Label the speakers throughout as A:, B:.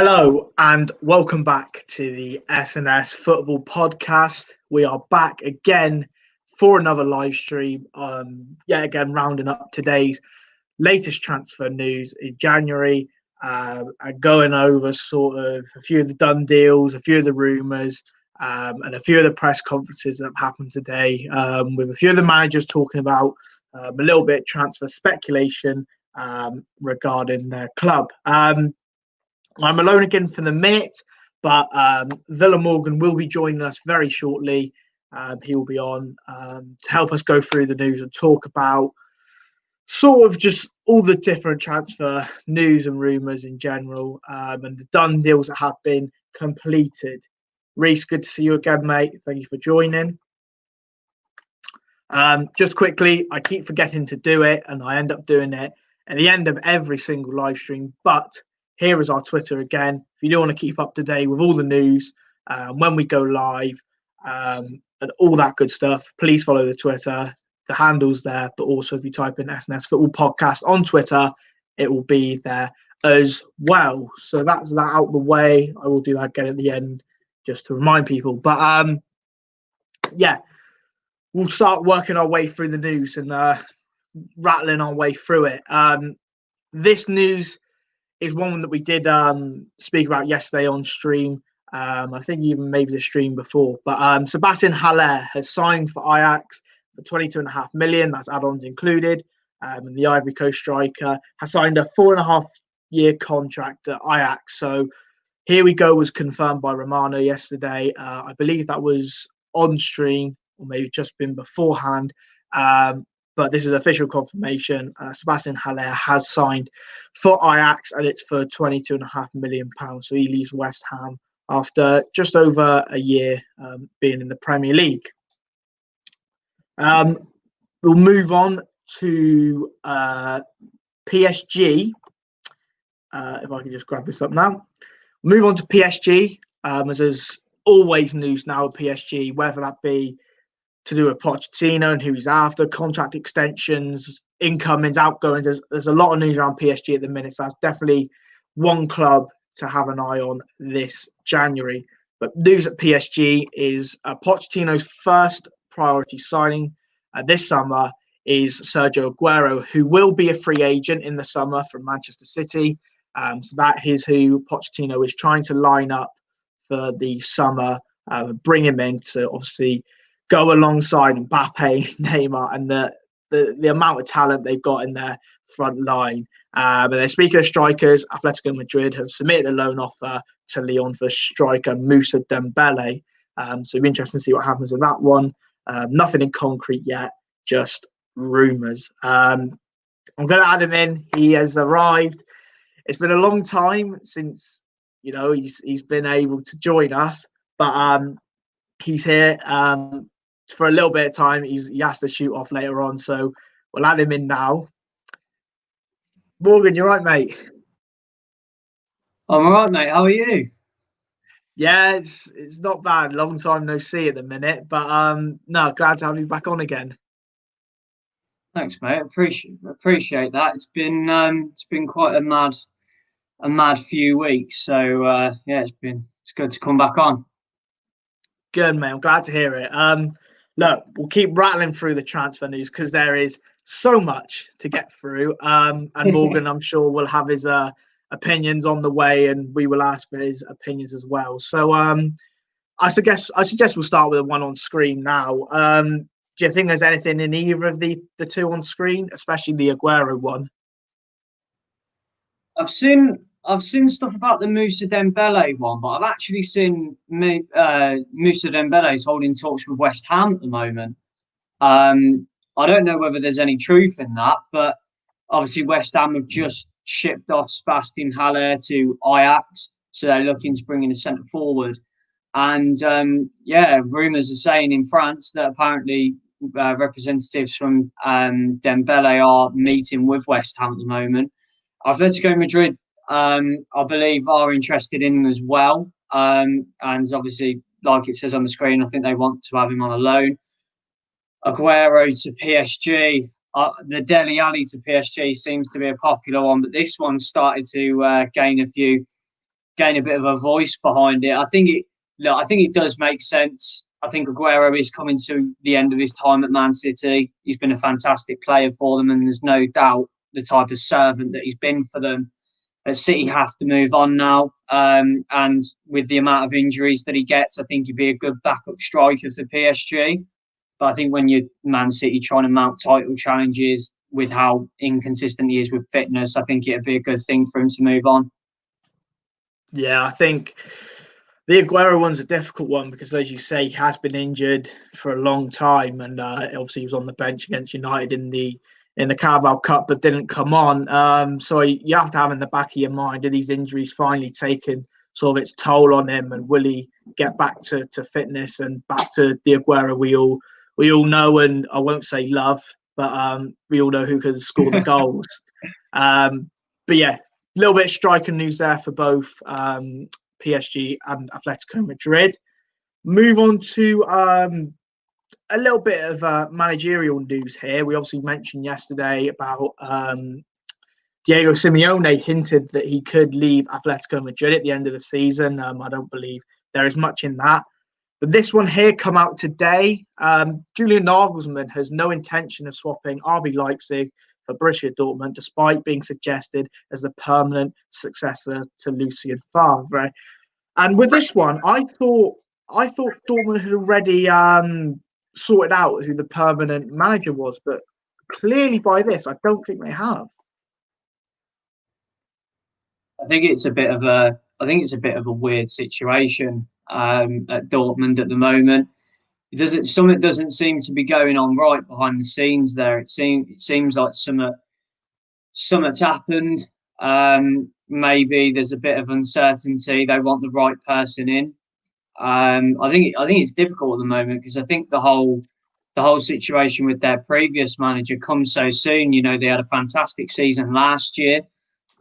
A: Hello and welcome back to the S&S Football Podcast. We are back again for another live stream. Yet again, rounding up today's latest transfer news in January and going over sort of a few of the done deals, a few of the rumours, and a few of the press conferences that have happened today, with a few of the managers talking about a little bit transfer speculation regarding their club. I'm alone again for the minute, but Villa Morgan will be joining us very shortly. He will be on to help us go through the news and talk about sort of just all the different transfer news and rumours in general, and the done deals that have been completed. Reece, good to see you again, mate. Thank you for joining. Just quickly, I keep forgetting to do it, and I end up doing it at the end of every single live stream, but here is our Twitter again. If you do want to keep up to date with all the news, when we go live, and all that good stuff, please follow the Twitter. The handle's there, but also if you type in S&S Football Podcast on Twitter, it will be there as well. So that's that out of the way. I will do that again at the end just to remind people. But yeah, we'll start working our way through the news and rattling our way through it. This news is one that we did speak about yesterday on stream. I think even maybe the stream before. But Sebastian Haller has signed for Ajax for 22.5 million. That's add-ons included. And the Ivory Coast striker has signed a 4.5-year contract at Ajax. So here we go was confirmed by Romano yesterday. I believe that was on stream or maybe just been beforehand. But this is official confirmation. Sebastian Haller has signed for Ajax, and it's for £22.5 million. So he leaves West Ham after just over a year being in the Premier League. We'll move on to PSG. If I can just grab this up now. Move on to PSG, as there's always news now at PSG, whether that be to do with Pochettino and who he's after, contract extensions, incomings, outgoings. There's a lot of news around PSG at the minute, so that's definitely one club to have an eye on this January. But news at PSG is Pochettino's first priority signing this summer is Sergio Aguero, who will be a free agent in the summer from Manchester City. So that is who Pochettino is trying to line up for the summer, bring him in to obviously go alongside Mbappe, Neymar, and the amount of talent they've got in their front line. But then speaking of strikers, Atletico Madrid have submitted a loan offer to Lyon for striker Moussa Dembele. So it'll be interesting to see what happens with that one. Nothing in concrete yet, just rumours. I'm going to add him in. He has arrived. It's been a long time since he's been able to join us, but he's here. For a little bit of time, he has to shoot off later on, so we'll add him in now. Morgan, you're right, mate.
B: I'm all right, mate. How are you?
A: Yeah, it's not bad. Long time no see at the minute, but no, glad to have you back on again.
B: Thanks, mate. Appreciate that. It's been quite a mad few weeks. So yeah, it's good to come back on.
A: Good, mate. I'm glad to hear it. Look, we'll keep rattling through the transfer news because there is so much to get through. And Morgan, I'm sure, will have his opinions on the way, and we will ask for his opinions as well. So I suggest we'll start with the one on screen now. Do you think there's anything in either of the two on screen, especially the Aguero one?
B: I've seen stuff about the Moussa Dembele one, but I've actually seen Moussa Dembele's holding talks with West Ham at the moment. I don't know whether there's any truth in that, but obviously West Ham have just shipped off Sebastian Haller to Ajax, so they're looking to bring in a centre forward. And rumours are saying in France that apparently representatives from Dembele are meeting with West Ham at the moment. Atletico Madrid, I believe, are interested in him as well. And obviously, like it says on the screen, I think they want to have him on a loan. Aguero to PSG. The Dele Alli to PSG seems to be a popular one, but this one started to gain a few gain a bit of a voice behind it. I think it does make sense. I think Aguero is coming to the end of his time at Man City. He's been a fantastic player for them, and there's no doubt the type of servant that he's been for them. But City have to move on now. And with the amount of injuries that he gets, I think he'd be a good backup striker for PSG. But I think when you're Man City trying to mount title challenges with how inconsistent he is with fitness, I think it'd be a good thing for him to move on.
A: Yeah, I think the Aguero one's a difficult one because, as you say, he has been injured for a long time, and obviously he was on the bench against United in the Carabao Cup, but didn't come on. So you have to have in the back of your mind: are these injuries finally taking sort of its toll on him, and will he get back to fitness and back to the Aguero we all know, and I won't say love, but we all know who can score the goals. But yeah, a little bit of striking news there for both PSG and Atletico Madrid. Move on to a little bit of managerial news here. We obviously mentioned yesterday about Diego Simeone hinted that he could leave Atletico Madrid at the end of the season. I don't believe there is much in that. But this one here come out today. Julian Nagelsmann has no intention of swapping RB Leipzig for Borussia Dortmund, despite being suggested as the permanent successor to Lucien Favre. And with this one, I thought Dortmund had already sorted out who the permanent manager was, but clearly by this, I don't think they have.
B: I think it's a bit of a weird situation at Dortmund at the moment. Something doesn't seem to be going on right behind the scenes there. It seems like something's happened. Maybe there's a bit of uncertainty. They want the right person in. I think it's difficult at the moment because I think the whole situation with their previous manager comes so soon. You know, they had a fantastic season last year.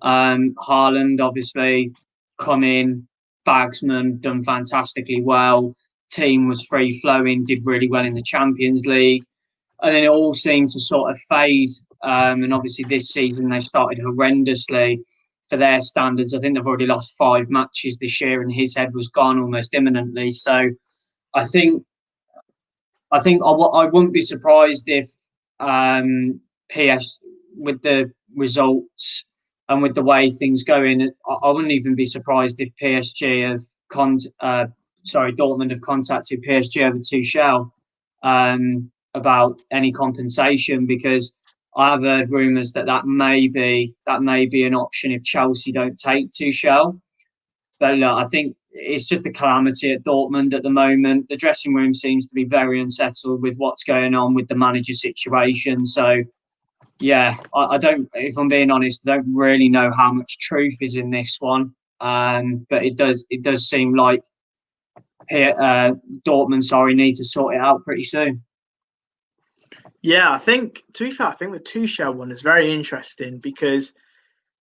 B: Haaland obviously come in, Bagsman done fantastically well. Team was free flowing, did really well in the Champions League, and then it all seemed to sort of fade. And obviously this season they started horrendously for their standards. I think they've already lost 5 matches this year, and his head was gone almost imminently. So I think I wouldn't be surprised if PS with the results and with the way things going, I wouldn't even be surprised if Dortmund have contacted PSG over Tuchel about any compensation, because I have heard rumours that may be an option if Chelsea don't take Tuchel. But look, I think it's just a calamity at Dortmund at the moment. The dressing room seems to be very unsettled with what's going on with the manager situation. So, yeah, I don't. If I'm being honest, I don't really know how much truth is in this one. But it does seem like Dortmund, need to sort it out pretty soon.
A: Yeah, I think, to be fair, I think the Tuchel one is very interesting because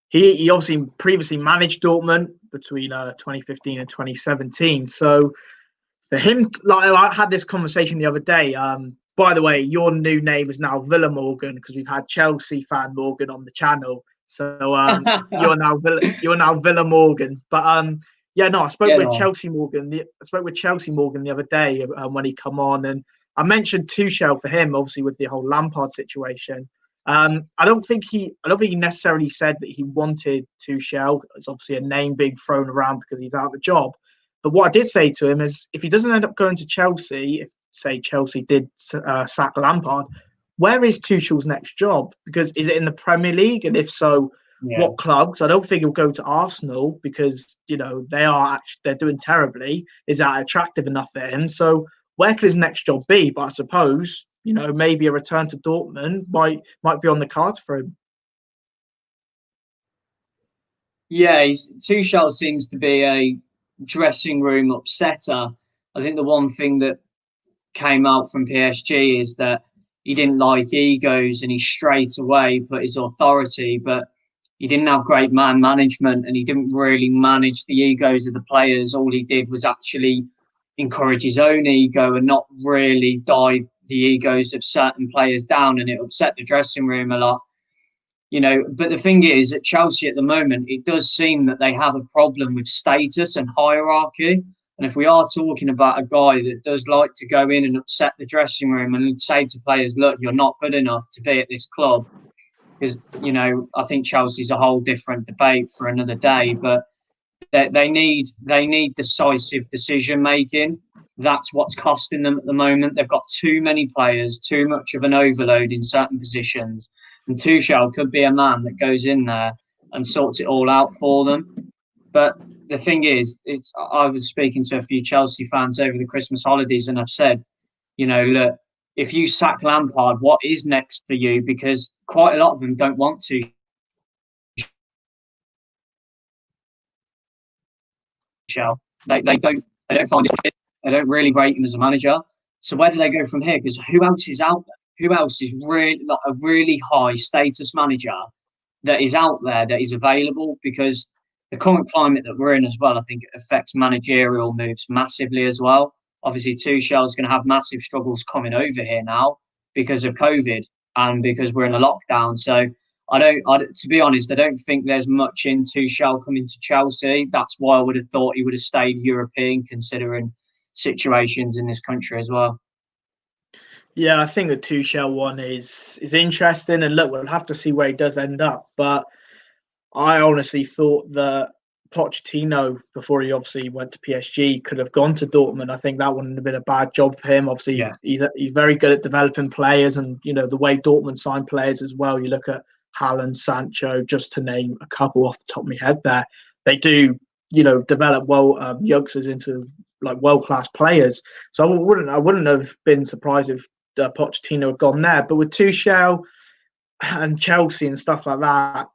A: he obviously previously managed Dortmund between 2015 and 2017. So for him, like, I had this conversation the other day. By the way, your new name is now Villa Morgan because we've had Chelsea fan Morgan on the channel. So you're now Villa Morgan. But yeah, no, I spoke with Chelsea Morgan the other day when he come on, and I mentioned Tuchel for him, obviously with the whole Lampard situation. I don't think he necessarily said that he wanted Tuchel. It's obviously a name being thrown around because he's out of the job. But what I did say to him is, if he doesn't end up going to Chelsea, if say Chelsea did sack Lampard, where is Tuchel's next job? Because is it in the Premier League? And if so, what clubs? I don't think he'll go to Arsenal because, you know, they're doing terribly. Is that attractive enough for him? So where could his next job be? But I suppose, you know, maybe a return to Dortmund might be on the cards for him.
B: Yeah, Tuchel seems to be a dressing room upsetter. I think the one thing that came out from PSG is that he didn't like egos and he straight away put his authority, but he didn't have great man management and he didn't really manage the egos of the players. All he did was actually encourage his own ego and not really dive the egos of certain players down, and it upset the dressing room a lot. But the thing is, at Chelsea at the moment, it does seem that they have a problem with status and hierarchy. And if we are talking about a guy that does like to go in and upset the dressing room and say to players, look, you're not good enough to be at this club, because, I think Chelsea's a whole different debate for another day, but they need decisive decision making. That's what's costing them at the moment. They've got too many players, too much of an overload in certain positions. And Tuchel could be a man that goes in there and sorts it all out for them. But the thing is, I was speaking to a few Chelsea fans over the Christmas holidays, and I've said, look, if you sack Lampard, what is next for you? Because quite a lot of them don't want to. They don't find it. They don't really rate him as a manager. So where do they go from here? Because who else is out there? Who else is really like a really high status manager that is out there that is available? Because the current climate that we're in as well, I think it affects managerial moves massively as well. Obviously, Tuchel is going to have massive struggles coming over here now because of COVID and because we're in a lockdown. So to be honest, I don't think there's much in Tuchel coming to Chelsea. That's why I would have thought he would have stayed European, considering situations in this country as well.
A: Yeah, I think the Tuchel one is interesting, and look, we'll have to see where he does end up. But I honestly thought that Pochettino, before he obviously went to PSG, could have gone to Dortmund. I think that wouldn't have been a bad job for him. Obviously, yeah. He's very good at developing players, and the way Dortmund sign players as well. You look at Haaland, Sancho, just to name a couple off the top of my head. There, they do develop youngsters into like world-class players. So I wouldn't have been surprised if Pochettino had gone there. But with Tuchel and Chelsea and stuff like that,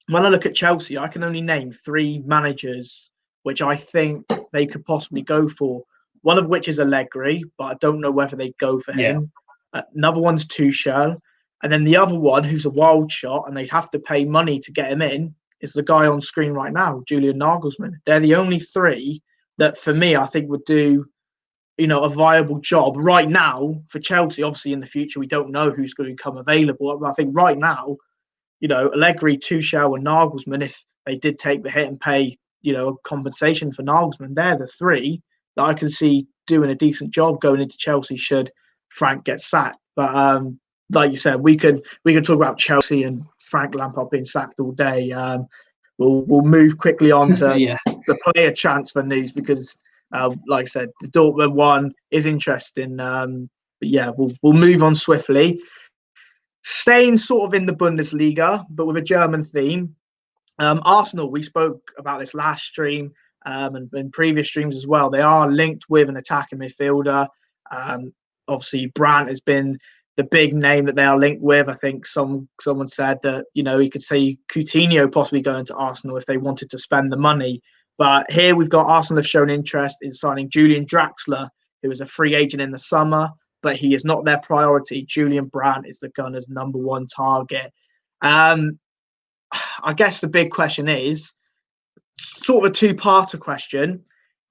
A: when I look at Chelsea, I can only name 3 managers which I think they could possibly go for. One of which is Allegri, but I don't know whether they'd go for him. Another one's Tuchel. And then the other one, who's a wild shot, and they'd have to pay money to get him in, is the guy on screen right now, Julian Nagelsmann. They're the only 3 that, for me, I think would do, a viable job right now for Chelsea. Obviously, in the future, we don't know who's going to become available. But I think right now, Allegri, Tuchel, and Nagelsmann, if they did take the hit and pay, compensation for Nagelsmann, they're the 3 that I can see doing a decent job going into Chelsea should Frank get sacked. But like you said, we could talk about Chelsea and Frank Lampard being sacked all day. We'll move quickly on to the player transfer news because, like I said, the Dortmund one is interesting. But yeah, we'll move on swiftly. Staying sort of in the Bundesliga, but with a German theme. Arsenal, we spoke about this last stream and in previous streams as well. They are linked with an attacking midfielder. Obviously, Brandt has been the big name that they are linked with. I think someone said that, he could see Coutinho possibly going to Arsenal if they wanted to spend the money. But here we've got Arsenal have shown interest in signing Julian Draxler, who is a free agent in the summer, but he is not their priority. Julian Brandt is the Gunners' number 1 target. I guess the big question is sort of a 2-parter question.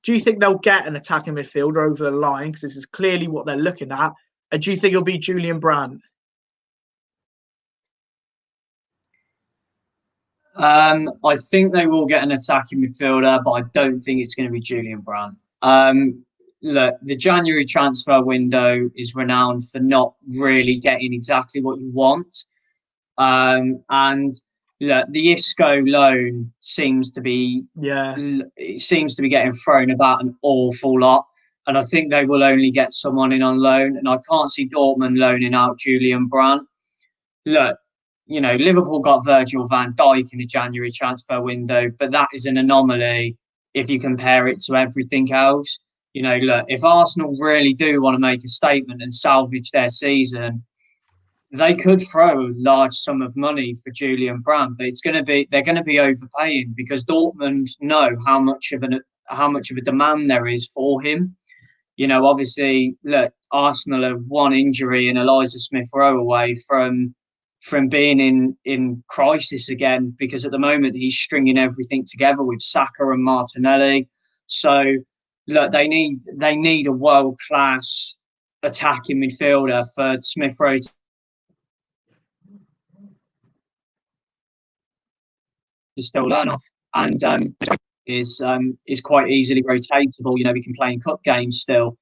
A: Do you think they'll get an attacking midfielder over the line? Because this is clearly what they're looking at. And do you think it'll be Julian Brandt?
B: I think they will get an attacking midfielder, but I don't think it's going to be Julian Brandt. Look, the January transfer window is renowned for not really getting exactly what you want. And look, the Isco loan seems to be getting thrown about an awful lot. And I think they will only get someone in on loan. And I can't see Dortmund loaning out Julian Brandt. Look, Liverpool got Virgil van Dijk in the January transfer window, but that is an anomaly if you compare it to everything else. Look, if Arsenal really do want to make a statement and salvage their season, they could throw a large sum of money for Julian Brandt, but they're going to be overpaying because Dortmund know how much of a demand there is for him. Obviously, look, Arsenal are 1 injury and Eliza Smith-Rowe away from being in crisis again, because at the moment he's stringing everything together with Saka and Martinelli. So look, they need a world-class attacking midfielder for Smith-Rowe to still learn off, and is quite easily rotatable. You know, we can play in cup games still.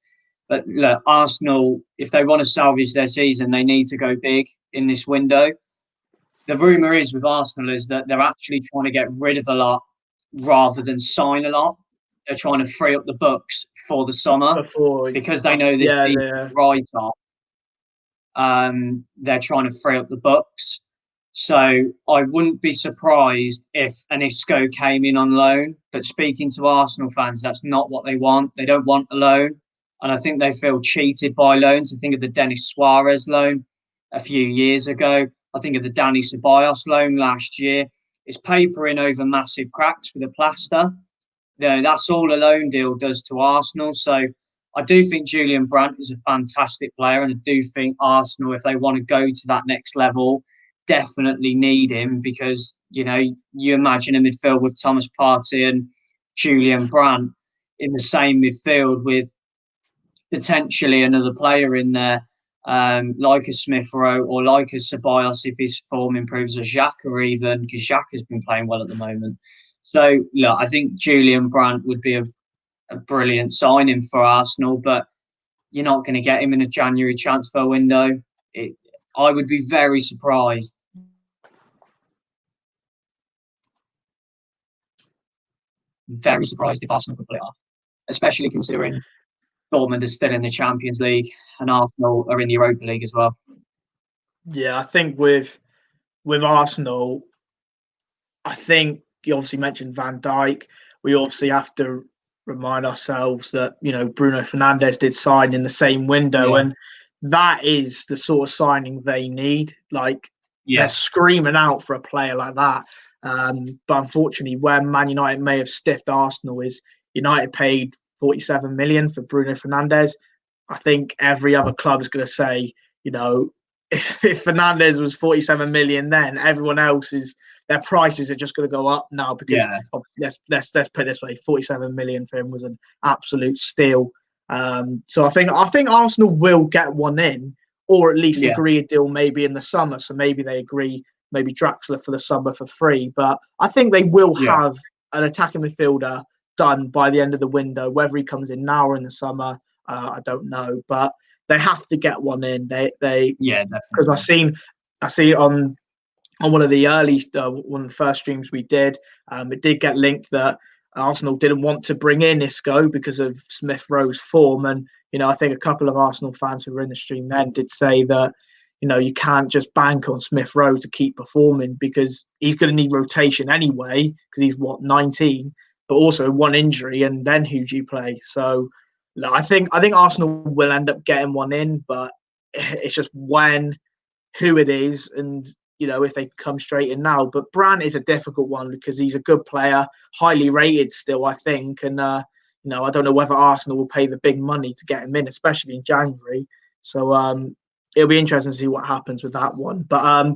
B: But look, Arsenal, if they want to salvage their season, they need to go big in this window. The rumour is with Arsenal is that they're actually trying to get rid of a lot rather than sign a lot. They're trying to free up the books for the summer because they know this season right off. They're trying to free up the books. So I wouldn't be surprised if an Isco came in on loan. But speaking to Arsenal fans, that's not what they want. They don't want a loan. And I think they feel cheated by loans. I think of the Denis Suarez loan a few years ago. I think of the Dani Ceballos loan last year. It's papering over massive cracks with a plaster. You know, that's all a loan deal does to Arsenal. So I do think Julian Brandt is a fantastic player. And I do think Arsenal, if they want to go to that next level, definitely need him because, you know, you imagine a midfield with Thomas Partey and Julian Brandt in the same midfield with potentially another player in there, like a Smith Rowe or like a Ceballos if his form improves, or Xhaka even, because Xhaka's been playing well at the moment. So, look, I think Julian Brandt would be a brilliant signing for Arsenal, but you're not going to get him in a January transfer window. I would be very surprised. Very surprised if Arsenal could pull it off, especially considering Dortmund is still in the Champions League and Arsenal are in the Europa League as well.
A: Yeah, I think with Arsenal, I think you obviously mentioned Van Dijk. We obviously have to remind ourselves that, you know, Bruno Fernandes did sign in the same window, and that is the sort of signing they need. Like, they're screaming out for a player like that. But unfortunately, where Man United may have stiffed Arsenal is United paid 47 million for Bruno Fernandes. I think every other club is going to say, you know, if Fernandes was 47 million, then everyone else their prices are just going to go up now because let's put it this way, 47 million for him was an absolute steal. So I think Arsenal will get one in, or at least agree a deal maybe in the summer. So maybe they agree maybe Draxler for the summer for free. But I think they will have an attacking midfielder done by the end of the window. Whether he comes in now or in the summer, I don't know. But they have to get one in. They because I see on one of the early one of the first streams we did, it did get linked that Arsenal didn't want to bring in Isco because of Smith Rowe's form. And, you know, I think a couple of Arsenal fans who were in the stream then did say that, you know, you can't just bank on Smith Rowe to keep performing because he's going to need rotation anyway because he's 19, but also one injury, and then who do you play? So I think Arsenal will end up getting one in, but it's just who it is, and, you know, if they come straight in now. But Brandt is a difficult one because he's a good player, highly rated still, I think. And, you know, I don't know whether Arsenal will pay the big money to get him in, especially in January. So it'll be interesting to see what happens with that one. But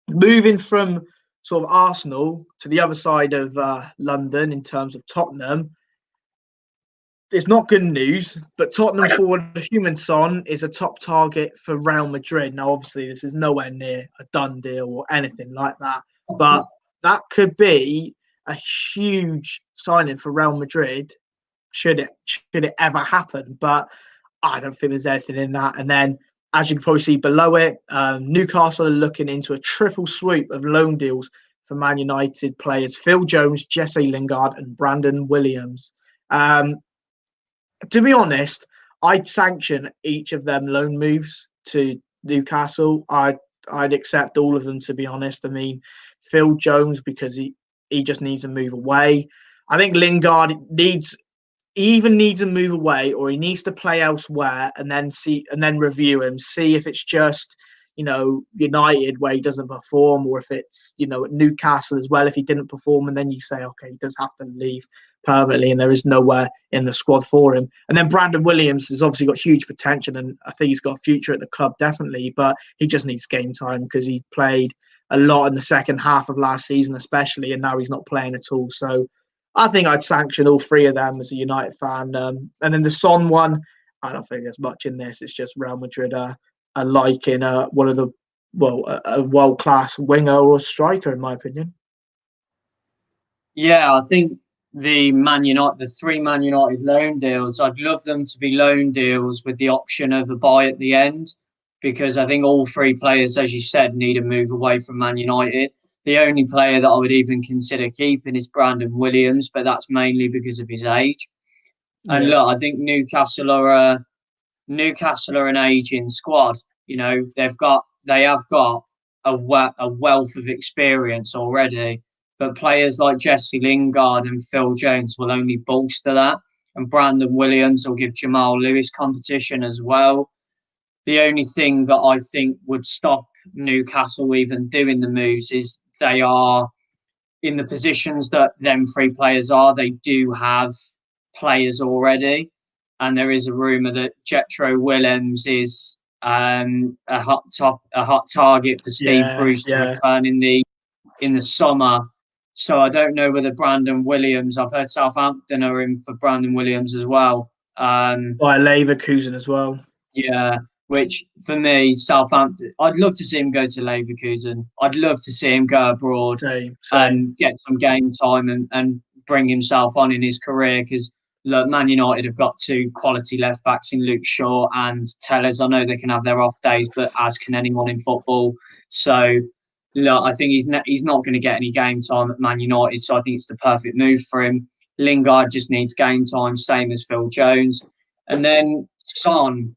A: moving from sort of Arsenal to the other side of London in terms of Tottenham, it's not good news, but Tottenham forward Heung-min Son is a top target for Real Madrid. Now, obviously, this is nowhere near a done deal or anything like that, but that could be a huge signing for Real Madrid should it ever happen. But I don't think there's anything in that. And then, as you can probably see below it, Newcastle are looking into a triple swoop of loan deals for Man United players Phil Jones, Jesse Lingard, and Brandon Williams. To be honest, I'd sanction each of them loan moves to Newcastle. I'd accept all of them, to be honest. I mean, Phil Jones, because he just needs to move away. I think Lingard needs to move away, or he needs to play elsewhere and then review him, see if it's just, you know, United where he doesn't perform, or if it's, you know, at Newcastle as well, if he didn't perform, and then you say, okay, he does have to leave permanently and there is nowhere in the squad for him. And then Brandon Williams has obviously got huge potential, and I think he's got a future at the club, definitely, but he just needs game time because he played a lot in the second half of last season especially, and now he's not playing at all. So I think I'd sanction all three of them as a United fan. And then the Son one, I don't think there's much in this. It's just Real Madrid liking a world-class winger or striker, in my opinion.
B: Yeah, I think the three Man United loan deals, I'd love them to be loan deals with the option of a buy at the end, because I think all three players, as you said, need a move away from Man United. The only player that I would even consider keeping is Brandon Williams, but that's mainly because of his age. And
A: Yeah,
B: look, I think Newcastle are an aging squad. You know, they have got a wealth of experience already, but players like Jesse Lingard and Phil Jones will only bolster that. And Brandon Williams will give Jamal Lewis competition as well. The only thing that I think would stop Newcastle even doing the moves is they are in the positions that them three players are. They do have players already, and there is a rumor that Jetro Willems is a hot target for Steve
A: yeah,
B: Bruce to
A: yeah.
B: return in the summer. So I don't know whether Brandon Williams. I've heard Southampton are in for Brandon Williams as well.
A: By Leverkusen as well.
B: Yeah, which for me, Southampton, I'd love to see him go to Leverkusen. I'd love to see him go abroad
A: Same, same.
B: and get some game time and bring himself on in his career. Because look, Man United have got two quality left backs in Luke Shaw and Tellers. I know they can have their off days, but as can anyone in football. So look, I think he's not going to get any game time at Man United. So I think it's the perfect move for him. Lingard just needs game time, same as Phil Jones. And then Son,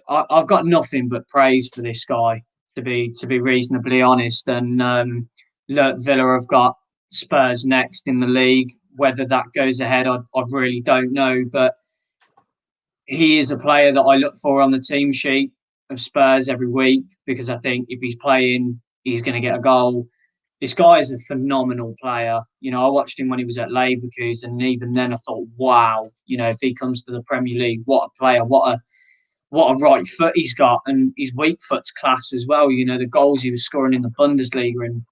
B: I've got nothing but praise for this guy, to be reasonably honest. And look, Villa have got Spurs next in the league. Whether that goes ahead, I really don't know. But he is a player that I look for on the team sheet of Spurs every week, because I think if he's playing, he's going to get a goal. This guy is a phenomenal player. You know, I watched him when he was at Leverkusen, and even then I thought, wow, you know, if he comes to the Premier League, what a player, what a right foot he's got, and his weak foot's class as well. You know, the goals he was scoring in the Bundesliga, and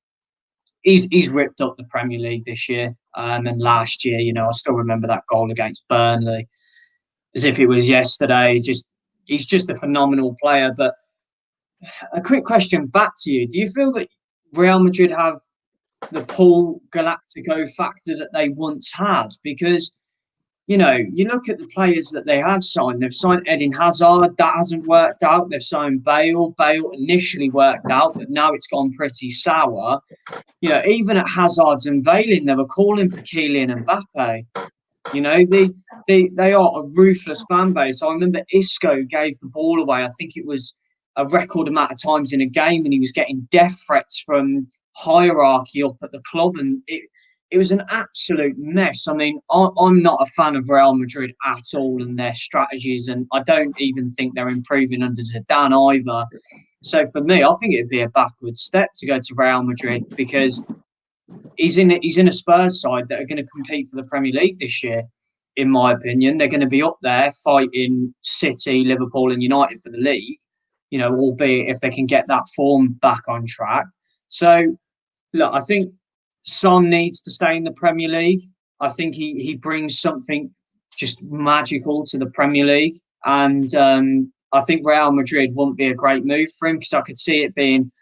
B: he's ripped up the Premier League this year. And last year, you know, I still remember that goal against Burnley as if it was yesterday. He's just a phenomenal player. But a quick question back to you: do you feel that Real Madrid have the Paul Galactico factor that they once had? Because you know, you look at the players that they have signed. They've signed Eden Hazard. That hasn't worked out. They've signed Bale. Bale initially worked out, but now it's gone pretty sour. You know, even at Hazard's unveiling, they were calling for Kylian Mbappe. You know, they are a ruthless fan base. I remember Isco gave the ball away. I think it was a record amount of times in a game, and he was getting death threats from hierarchy up at the club, and it was an absolute mess. I mean, I'm not a fan of Real Madrid at all and their strategies, and I don't even think they're improving under Zidane either. So for me, I think it'd be a backward step to go to Real Madrid, because he's in a Spurs side that are going to compete for the Premier League this year. In my opinion, they're going to be up there fighting City, Liverpool, and United for the league. You know, albeit if they can get that form back on track. So look, I think Son needs to stay in the Premier League. I think he brings something just magical to the Premier League, and I think Real Madrid wouldn't be a great move for him, because I could see it being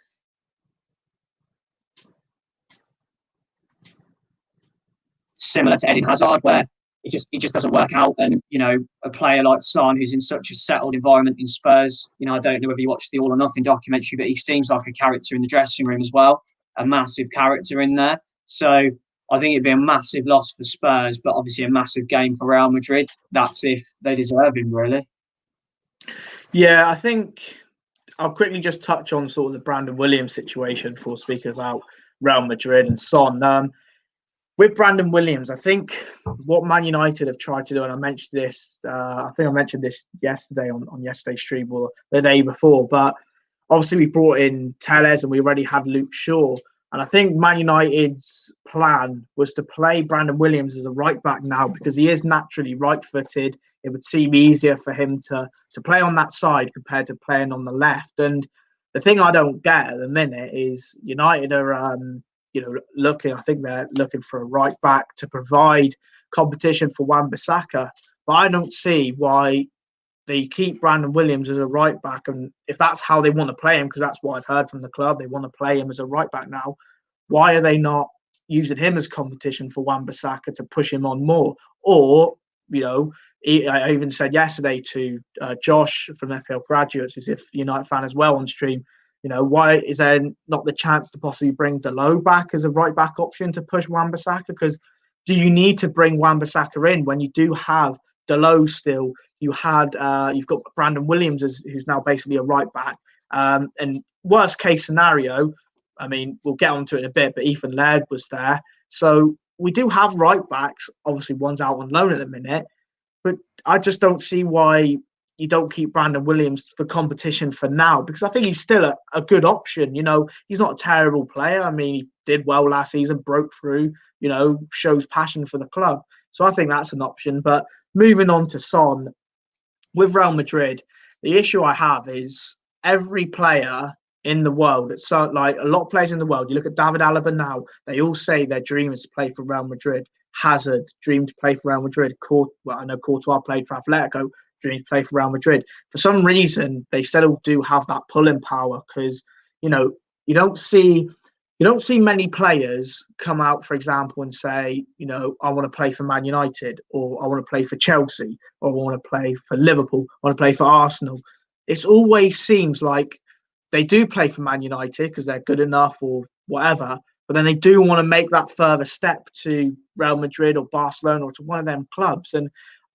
B: similar to Eden Hazard, where it just doesn't work out. And you know, a player like Son, who's in such a settled environment in Spurs, you know, I don't know whether you watched the All or Nothing documentary, but he seems like a character in the dressing room as well, a massive character in there. So I think it'd be a massive loss for Spurs, but obviously a massive gain for Real Madrid. That's if they deserve him, really.
A: Yeah, I think I'll quickly just touch on sort of the Brandon Williams situation before speaking about Real Madrid and Son. With Brandon Williams, I think what Man United have tried to do, and I mentioned this, I think I mentioned this yesterday on yesterday's stream or the day before, but obviously we brought in Tellez and we already had Luke Shaw. And I think Man United's plan was to play Brandon Williams as a right back now, because he is naturally right-footed. It would seem easier for him to play on that side compared to playing on the left. And the thing I don't get at the minute is United are looking. I think they're looking for a right back to provide competition for Wan-Bissaka. But I don't see why they keep Brandon Williams as a right back, and if that's how they want to play him, because that's what I've heard from the club, they want to play him as a right back now. Why are they not using him as competition for Wan-Bissaka to push him on more. Or, I even said yesterday to Josh from FPL Graduates, as if United fan as well on stream, why is there not the chance to possibly bring Dalot back as a right back option to push Wan-Bissaka? Because do you need to bring Wan-Bissaka in when you do have Dalot still? You've got Brandon Williams who's now basically a right back. And worst case scenario, I mean, we'll get onto it in a bit, but Ethan Laird was there. So we do have right backs. Obviously, one's out on loan at the minute. But I just don't see why you don't keep Brandon Williams for competition for now, because I think he's still a good option. He's not a terrible player. I mean, he did well last season, broke through, shows passion for the club. So I think that's an option. But moving on to Son, with Real Madrid, the issue I have is every player in the world, it's so, like a lot of players in the world, you look at David Alaba now, they all say their dream is to play for Real Madrid. Hazard dreamed to play for Real Madrid. I know Courtois played for Atletico, dreamed to play for Real Madrid. For some reason, they still do have that pulling power because, you don't see many players come out, for example, and say, I want to play for Man United, or I want to play for Chelsea, or I want to play for Liverpool, I want to play for Arsenal. It always seems like they do play for Man United because they're good enough or whatever, but then they do want to make that further step to Real Madrid or Barcelona or to one of them clubs. And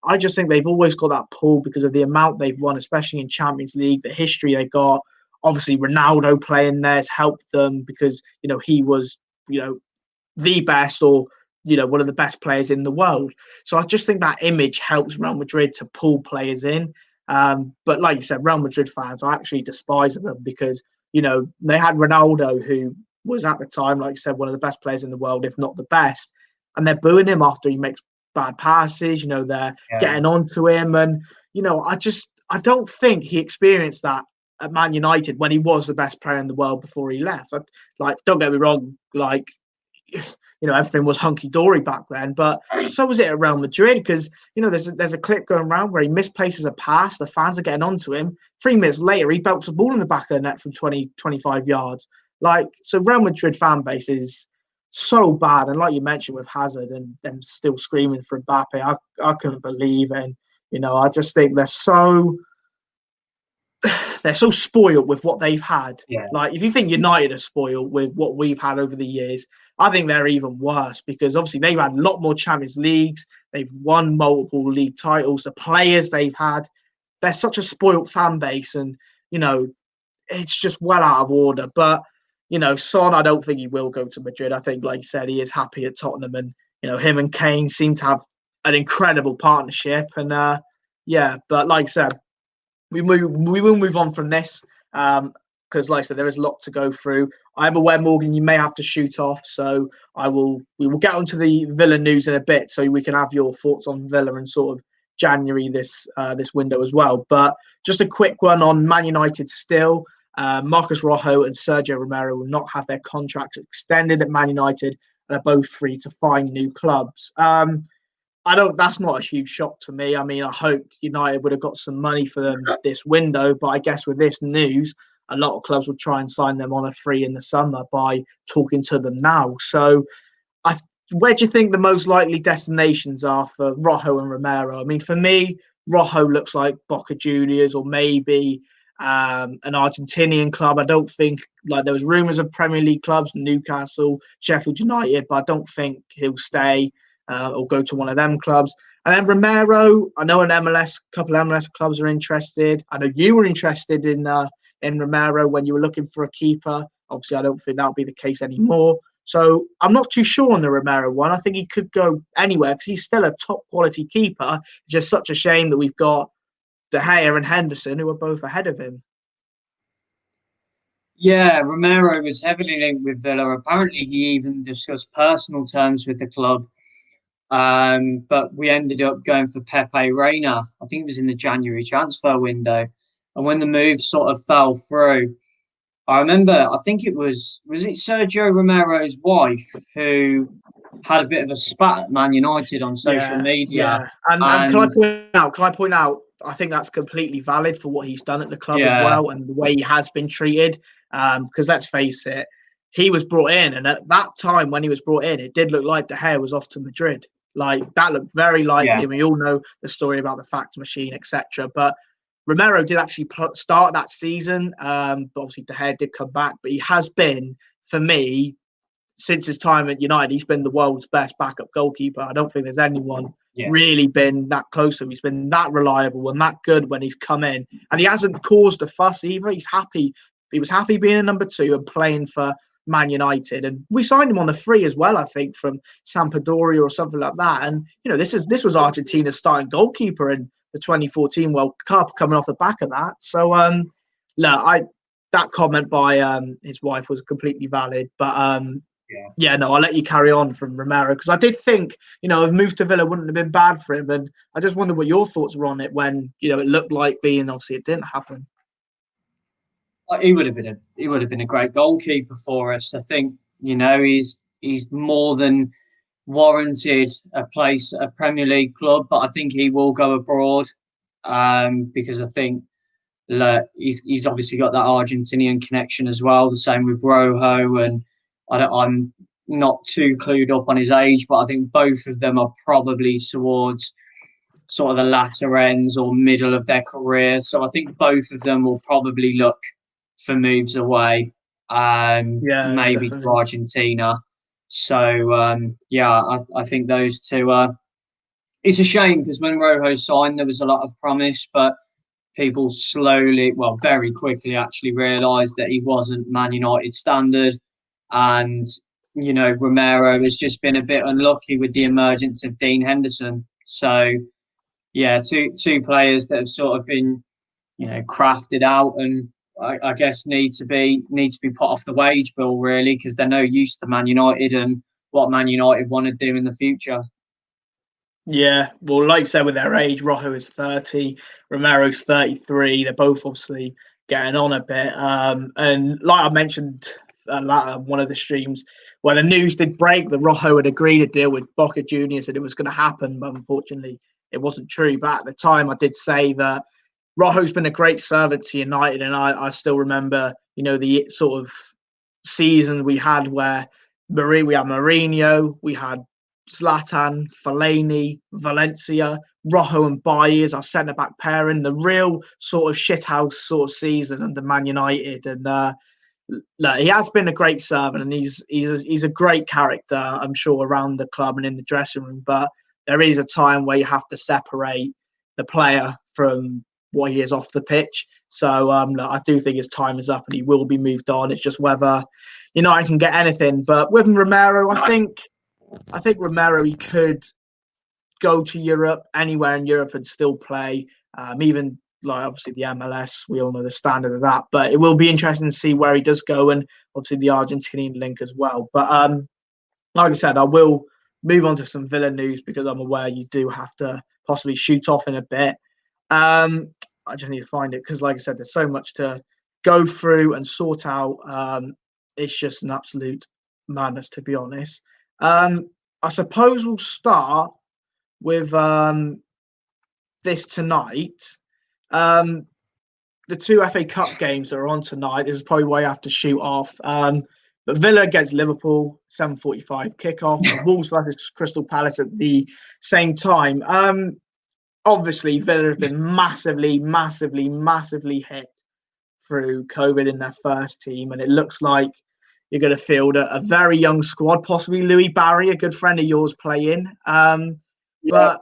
A: I just think they've always got that pull because of the amount they've won, especially in Champions League, the history they got. Obviously, Ronaldo playing there has helped them because, he was, the best or, one of the best players in the world. So I just think that image helps Real Madrid to pull players in. But like you said, Real Madrid fans, I actually despise them because, they had Ronaldo, who was at the time, like you said, one of the best players in the world, if not the best. And they're booing him after he makes bad passes. They're getting onto him. And, I don't think he experienced that at Man United when he was the best player in the world before he left. Don't get me wrong, everything was hunky-dory back then, but so was it at Real Madrid because, there's a clip going around where he misplaces a pass, the fans are getting onto him. 3 minutes later, he belts a ball in the back of the net from 20, 25 yards. So Real Madrid fan base is so bad. And like you mentioned with Hazard and them still screaming for Mbappe, I couldn't believe it. And, I just think they're so spoiled with what they've had.
B: Yeah.
A: If you think United are spoiled with what we've had over the years, I think they're even worse because obviously they've had a lot more Champions Leagues. They've won multiple league titles. The players they've had, they're such a spoiled fan base, and it's just well out of order. But Son, I don't think he will go to Madrid. I think, like you said, he is happy at Tottenham, and him and Kane seem to have an incredible partnership. And but like I said, we will move on from this because, like I said, there is a lot to go through. I'm aware, Morgan, you may have to shoot off, so we will get onto the Villa news in a bit, so we can have your thoughts on Villa and sort of January this window as well. But just a quick one on Man United still. Marcus Rojo and Sergio Romero will not have their contracts extended at Man United and are both free to find new clubs. That's not a huge shock to me. I mean, I hoped United would have got some money for them this window, but I guess with this news, a lot of clubs will try and sign them on a free in the summer by talking to them now. So where do you think the most likely destinations are for Rojo and Romero? I mean, for me, Rojo looks like Boca Juniors or maybe an Argentinian club. I don't think, there was rumours of Premier League clubs, Newcastle, Sheffield United, but I don't think he'll stay or go to one of them clubs. And then Romero, I know a couple of MLS clubs are interested. I know you were interested in Romero when you were looking for a keeper. Obviously, I don't think that'll be the case anymore. So I'm not too sure on the Romero one. I think he could go anywhere because he's still a top quality keeper. It's just such a shame that we've got De Gea and Henderson who are both ahead of him.
B: Yeah, Romero was heavily linked with Villa. Apparently, he even discussed personal terms with the club. But we ended up going for Pepe Reina. I think it was in the January transfer window. And when the move sort of fell through, I remember, I think was it Sergio Romero's wife who had a bit of a spat at Man United on social media.
A: Yeah. And can I point out, I think that's completely valid for what he's done at the club as well and the way he has been treated. Because let's face it, he was brought in, and at that time when he was brought in, it did look like De Gea was off to Madrid. Like that looked very likely.
B: Yeah.
A: We all know the story about the fax machine, etc. But Romero did actually start that season. But obviously De Gea did come back. But he has been, for me, since his time at United, he's been the world's best backup goalkeeper. I don't think there's anyone really been that close to him. He's been that reliable and that good when he's come in. And he hasn't caused a fuss either. He's happy. He was happy being a number 2 and playing for Man United. And we signed him on a free as well, I think, from Sampdoria or something like that. And, this was Argentina's starting goalkeeper in the 2014 World Cup, coming off the back of that. So, that comment by his wife was completely valid. But, I'll let you carry on from Romero, because I did think, a move to Villa wouldn't have been bad for him. And I just wondered what your thoughts were on it when, it looked like being, obviously it didn't happen.
B: He would have been a great goalkeeper for us. I think, he's more than warranted a place at a Premier League club, but I think he will go abroad, because I think he's obviously got that Argentinian connection as well. The same with Rojo, and I'm not too clued up on his age, but I think both of them are probably towards sort of the latter ends or middle of their career. So I think both of them will probably look for moves away, maybe to Argentina. So I think those two are. It's a shame because when Rojo signed, there was a lot of promise, but people very quickly actually realised that he wasn't Man United standard. And, Romero has just been a bit unlucky with the emergence of Dean Henderson. So, two players that have sort of been, crafted out and I guess need to be put off the wage bill, really, because they're no use to Man United and what Man United want to do in the future.
A: Yeah, well, like you said, with their age, Rojo is 30, Romero's 33. They're both obviously getting on a bit. And like I mentioned one of the streams, where the news did break that Rojo had agreed a deal with Boca Juniors and it was going to happen, but unfortunately it wasn't true. But at the time, I did say that Rojo's been a great servant to United, and I still remember, the sort of season we had where we had Mourinho, we had Zlatan, Fellaini, Valencia, Rojo and Bailly, our centre-back pairing, the real sort of shithouse sort of season under Man United. And he has been a great servant, and he's a great character, I'm sure, around the club and in the dressing room. But there is a time where you have to separate the player from what he is off the pitch. So I do think his time is up and he will be moved on. It's just whether I can get anything. But with Romero, I think Romero, he could go to Europe, anywhere in Europe, and still play. Even like obviously the MLS, we all know the standard of that. But it will be interesting to see where he does go, and obviously the Argentinian link as well. But like I said, I will move on to some Villa news because I'm aware you do have to possibly shoot off in a bit. I just need to find it because, like I said, there's so much to go through and sort out. It's just an absolute madness, to be honest. I suppose we'll start with this tonight. The 2 FA Cup games that are on tonight. This is probably why I have to shoot off. But Villa against Liverpool, 7:45 kickoff. And Wolves versus Crystal Palace at the same time. Obviously, Villa have been massively, massively, massively hit through COVID in their first team. And it looks like you're going to field a very young squad, possibly Louis Barry, a good friend of yours, playing. But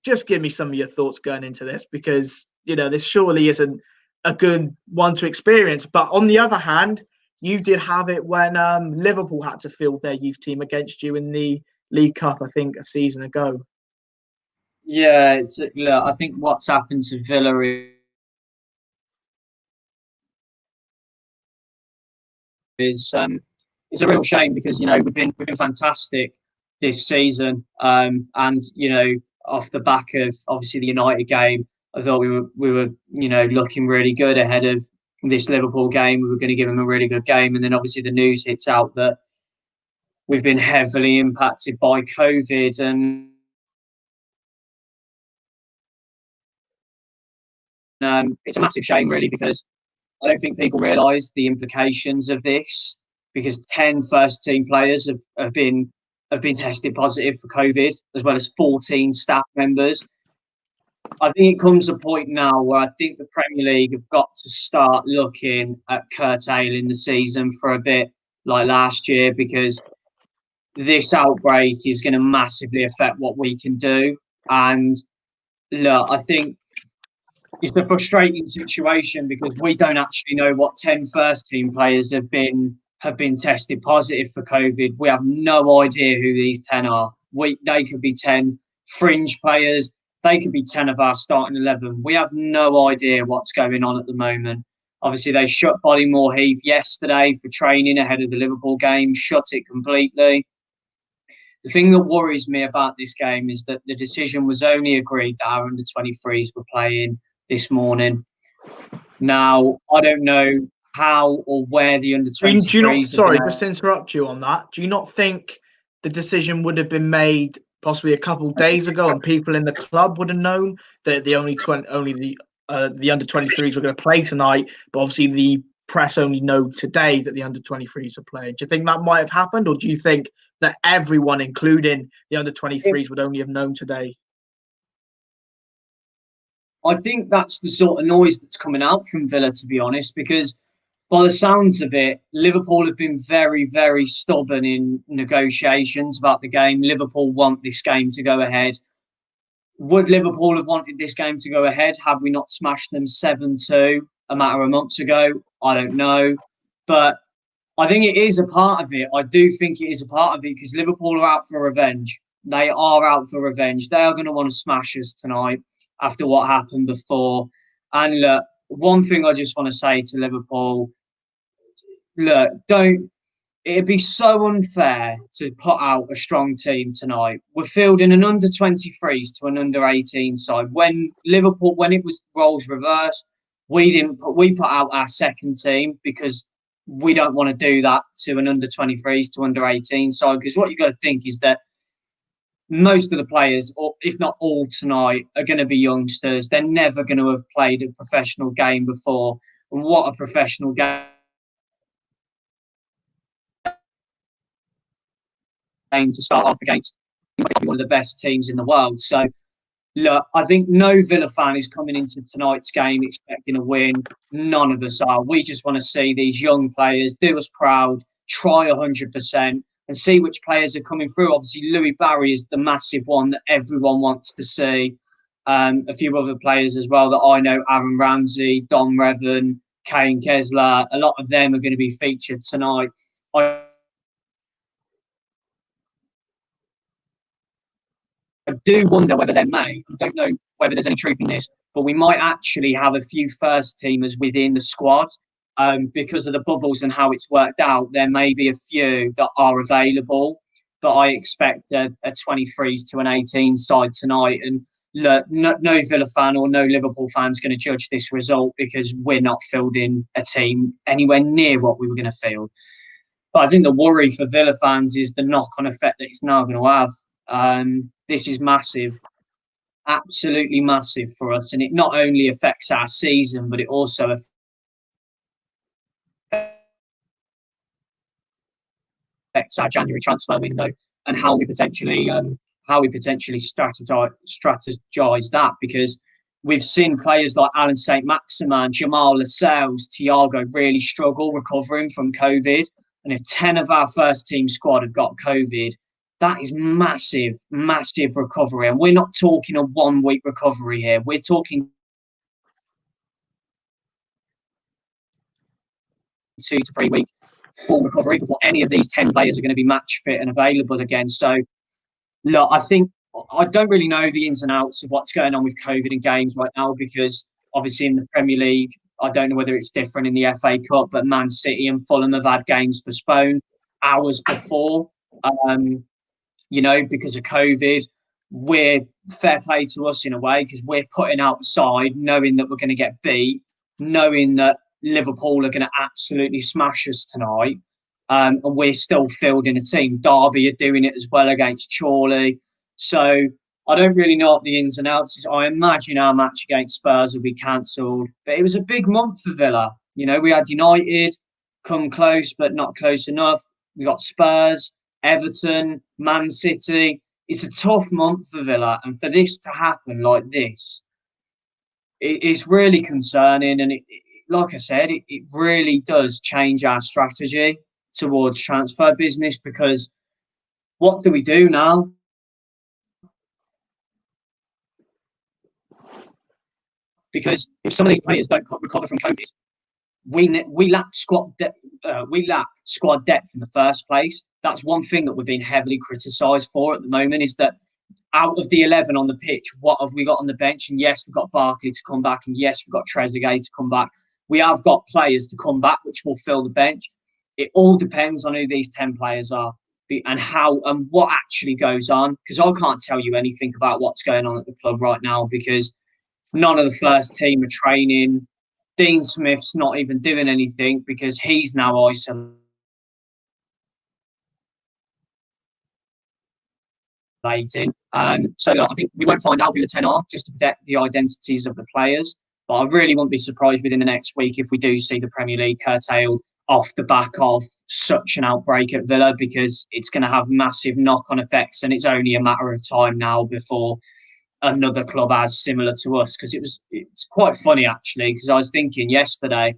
A: just give me some of your thoughts going into this, because, this surely isn't a good one to experience. But on the other hand, you did have it when Liverpool had to field their youth team against you in the League Cup, I think, a season ago.
B: Yeah, I think what's happened to Villa is it's a real shame because we've been fantastic this season, and off the back of obviously the United game, I thought we were looking really good ahead of this Liverpool game. We were going to give them a really good game, and then obviously the news hits out that we've been heavily impacted by COVID, and it's a massive shame, really, because I don't think people realise the implications of this, because 10 first team players have been tested positive for COVID, as well as 14 staff members. I think it comes a point now where I think the Premier League have got to start looking at curtailing the season for a bit like last year, because this outbreak is going to massively affect what we can do. And look, I think it's a frustrating situation because we don't actually know what 10 first team players have been tested positive for COVID. We have no idea who these 10 are. They could be 10 fringe players. They could be 10 of our starting 11. We have no idea what's going on at the moment. Obviously, they shut Bodymoor Heath yesterday for training ahead of the Liverpool game, shut it completely. The thing that worries me about this game is that the decision was only agreed that our under-23s were playing this morning. Now, I don't know how or where the under-23s...
A: Do you not, sorry, just to interrupt you on that, do you not think the decision would have been made possibly a couple of days ago and people in the club would have known that the under-23s were going to play tonight, but obviously the press only know today that the under-23s are playing? Do you think that might have happened, or do you think that everyone, including the under-23s, would only have known today?
B: I think that's the sort of noise that's coming out from Villa, to be honest, because by the sounds of it, Liverpool have been very, very stubborn in negotiations about the game. Liverpool want this game to go ahead. Would Liverpool have wanted this game to go ahead had we not smashed them 7-2 a matter of months ago? I don't know. But I think it is a part of it. I do think it is a part of it because Liverpool are out for revenge. They are out for revenge. They are going to want to smash us tonight after what happened before. And look, one thing I just want to say to Liverpool, look, it'd be so unfair to put out a strong team tonight. We're fielding an under-23s to an under-18 side. When it was roles reversed, we put out our second team because we don't want to do that to an under-23s to under-18 side. Because what you've got to think is that most of the players, or if not all tonight, are going to be youngsters. They're never going to have played a professional game before. And what a professional game to start off against one of the best teams in the world. So, look, I think no Villa fan is coming into tonight's game expecting a win. None of us are. We just want to see these young players do us proud, try 100%, and see which players are coming through. Obviously, Louis Barry is the massive one that everyone wants to see. A few other players as well that I know, Aaron Ramsey, Don Revan, Kane Kessler, a lot of them are going to be featured tonight. I do wonder whether I don't know whether there's any truth in this, but we might actually have a few first teamers within the squad because of the bubbles and how it's worked out. There may be a few that are available, but I expect a 23s to an 18 side tonight. And look, no Villa fan or no Liverpool fan's going to judge this result because we're not fielding a team anywhere near what we were going to field. But I think the worry for Villa fans is the knock-on effect that it's now going to have. This is massive, absolutely massive for us. And it not only affects our season, but it also affects our January transfer window and how we potentially strategize that. Because we've seen players like Alan Saint-Maximin, Jamal Lascelles, Thiago really struggle recovering from COVID. And if 10 of our first team squad have got COVID, that is massive, massive recovery. And we're not talking a 1 week recovery here. We're talking 2 to 3 week full recovery before any of these 10 players are going to be match fit and available again. So, look, I don't really know the ins and outs of what's going on with COVID in games right now, because obviously in the Premier League, I don't know whether it's different in the FA Cup, but Man City and Fulham have had games postponed hours before. Because of COVID. We're fair play to us in a way because we're putting outside knowing that we're going to get beat, knowing that Liverpool are going to absolutely smash us tonight. And we're still fielding a team. Derby are doing it as well against Chorley. So I don't really know what the ins and outs is. I imagine our match against Spurs will be cancelled. But it was a big month for Villa. We had United, come close, but not close enough. We got Spurs, Everton, Man City. It's a tough month for Villa, and for this to happen like this, it's really concerning. And like I said, it really does change our strategy towards transfer business, because what do we do now? Because if some of these players don't recover from COVID, we lack squad depth. We lack squad depth in the first place. That's one thing that we're being heavily criticised for at the moment, is that out of the 11 on the pitch, what have we got on the bench? And yes, we've got Barkley to come back, and yes, we've got Trezeguet to come back. We have got players to come back, which will fill the bench. It all depends on who these 10 players are and how and what actually goes on. Because I can't tell you anything about what's going on at the club right now, because none of the first team are training. Dean Smith's not even doing anything because he's now isolated. So I think we won't find out who the 10 are, just to protect the identities of the players. But I really wouldn't be surprised within the next week if we do see the Premier League curtailed off the back of such an outbreak at Villa, because it's going to have massive knock-on effects, and it's only a matter of time now before another club as similar to us. Because it's quite funny actually, because I was thinking yesterday,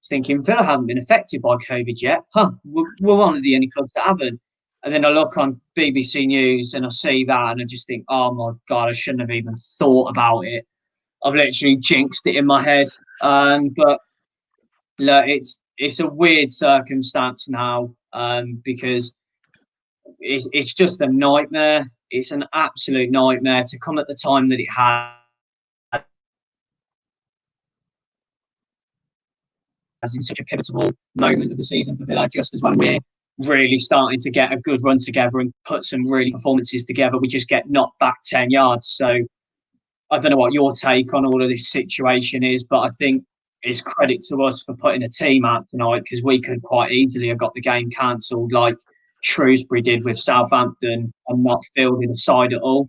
B: Villa haven't been affected by COVID yet. We're one of the only clubs that haven't. And then I look on BBC News and I see that, and I just think, oh my God, I shouldn't have even thought about it. I've literally jinxed it in my head. But look, it's a weird circumstance now, because it's just a nightmare. It's an absolute nightmare to come at the time that it has in such a pivotal moment of the season for Villa, just as when we're really starting to get a good run together and put some really performances together, we just get knocked back 10 yards. So I don't know what your take on all of this situation is, but I think it's credit to us for putting a team out tonight, because we could quite easily have got the game cancelled like Shrewsbury did with Southampton and not fielded a side at all.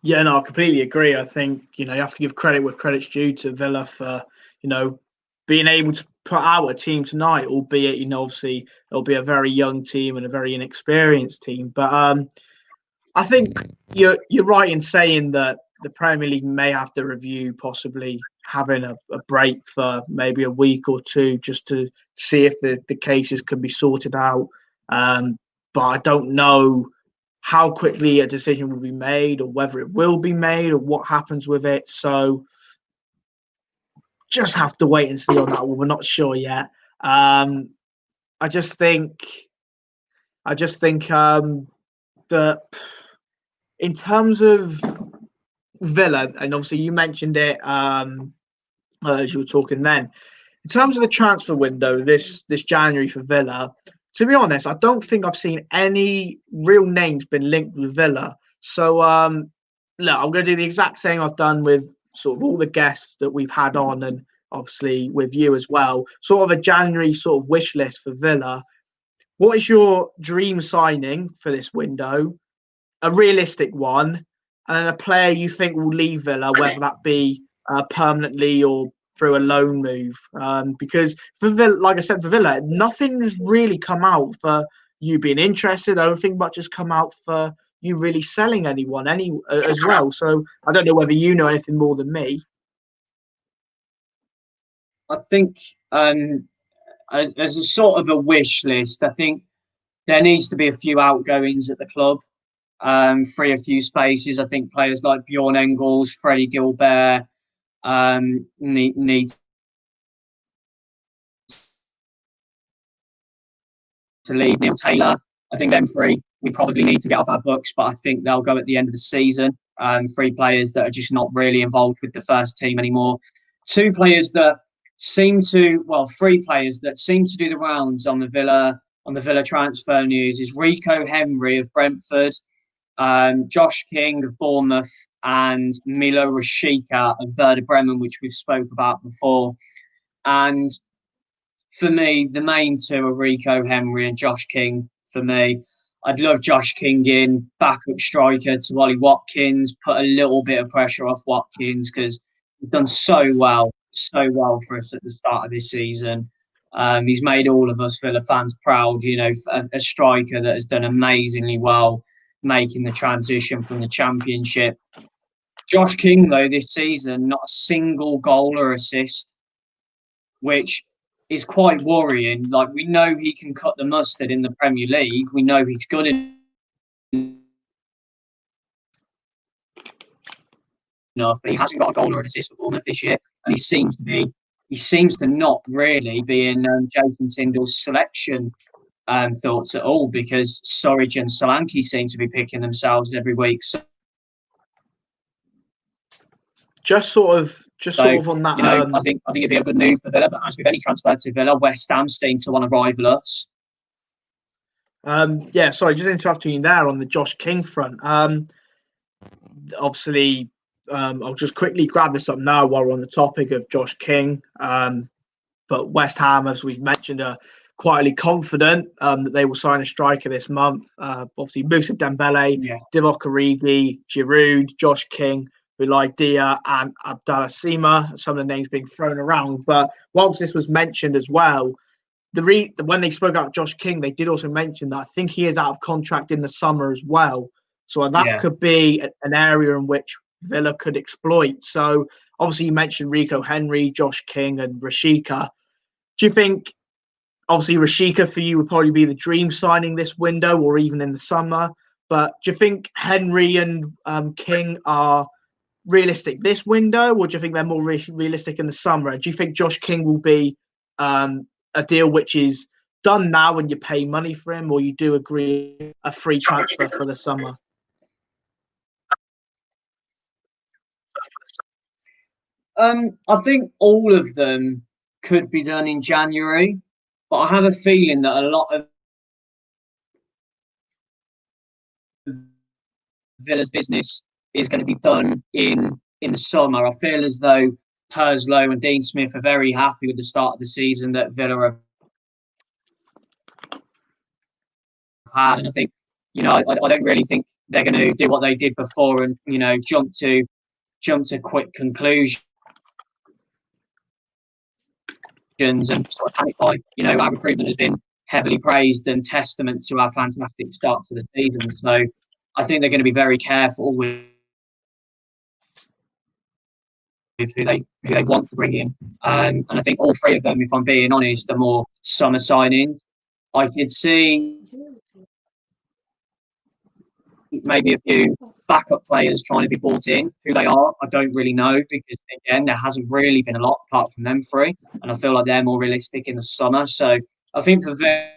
A: Yeah, no, I completely agree. I think, you have to give credit where credit's due to Villa for, being able to put out a team tonight, albeit, obviously it'll be a very young team and a very inexperienced team. But I think you're right in saying that the Premier League may have to review possibly having a break for maybe a week or two, just to see if the cases can be sorted out. But I don't know how quickly a decision will be made, or whether it will be made, or what happens with it. So just have to wait and see on that one. We're not sure yet. I just think that in terms of Villa, and obviously you mentioned it as you were talking then, in terms of the transfer window this January for Villa, to be honest, I don't think I've seen any real names been linked with Villa. So look, I'm going to do the exact same I've done with sort of all the guests that we've had on, and obviously with you as well. Sort of a January sort of wish list for Villa. What is your dream signing for this window? A realistic one, and then a player you think will leave Villa, whether that be permanently or through a loan move. Because for Villa, like I said, for Villa, nothing's really come out for you being interested. I don't think much has come out for you really selling anyone as well. So I don't know whether you know anything more than me.
B: I think as a sort of a wish list, I think there needs to be a few outgoings at the club, free a few spaces. I think players like Bjorn Engels, Freddie Gilbert need to leave. Neil Taylor, I think them three we probably need to get off our books, but I think they'll go at the end of the season. Three players that are just not really involved with the first team anymore. Three players that seem to do the rounds on the Villa transfer news is Rico Henry of Brentford, Josh King of Bournemouth, and Milo Rashica of Werder Bremen, which we've spoke about before. And for me, the main two are Rico Henry and Josh King. For me, I'd love Josh King in, backup striker to Ollie Watkins, put a little bit of pressure off Watkins, because he's done so well for us at the start of this season. He's made all of us Villa fans proud. You know, a striker that has done amazingly well making the transition from the Championship. Josh King, though, this season, not a single goal or assist, which is quite worrying. Like, we know he can cut the mustard in the Premier League. We know he's good enough, but he hasn't got a goal or an assist for Bournemouth this year, and he seems to not really be in Jason Tindall's selection thoughts at all, because Surridge and Solanke seem to be picking themselves every week. So,
A: just sort of on that.
B: You know, I think it'd be a good move for Villa, but as with any transfer to Villa, West Ham seem to want to rival us.
A: Yeah, sorry, just interrupting you there on the Josh King front. Obviously, I'll just quickly grab this up now while we're on the topic of Josh King. But West Ham, as we've mentioned, are quietly confident that they will sign a striker this month. Obviously, Moussa Dembele, Divock Origi, Giroud, Josh King, Boulaye Dia, and Abdallah Sima, some of the names being thrown around. But whilst this was mentioned as well, when they spoke about Josh King, they did also mention that I think he is out of contract in the summer as well. So that could be an area in which Villa could exploit. So obviously you mentioned Rico Henry, Josh King, and Rashica. Do you think, obviously Rashica for you would probably be the dream signing this window or even in the summer, but do you think Henry and King are realistic this window, or do you think they're more realistic in the summer? Do you think Josh King will be a deal which is done now and you pay money for him, or you do agree a free transfer for the summer?
B: I think all of them could be done in January, but I have a feeling that a lot of Villa's business is going to be done in the summer. I feel as though Purslow and Dean Smith are very happy with the start of the season that Villa have had, and I think, you know, I don't really think they're going to do what they did before and, you know, jump to quick conclusions and sort of panic buy. You know, our recruitment has been heavily praised and testament to our fantastic start to the season. So I think they're going to be very careful with who they want to bring in. And I think all three of them, if I'm being honest, are more summer signings. I could see maybe a few backup players trying to be brought in. Who they are, I don't really know, because again, there hasn't really been a lot apart from them three, and I feel like they're more realistic in the summer. So I think for Villa,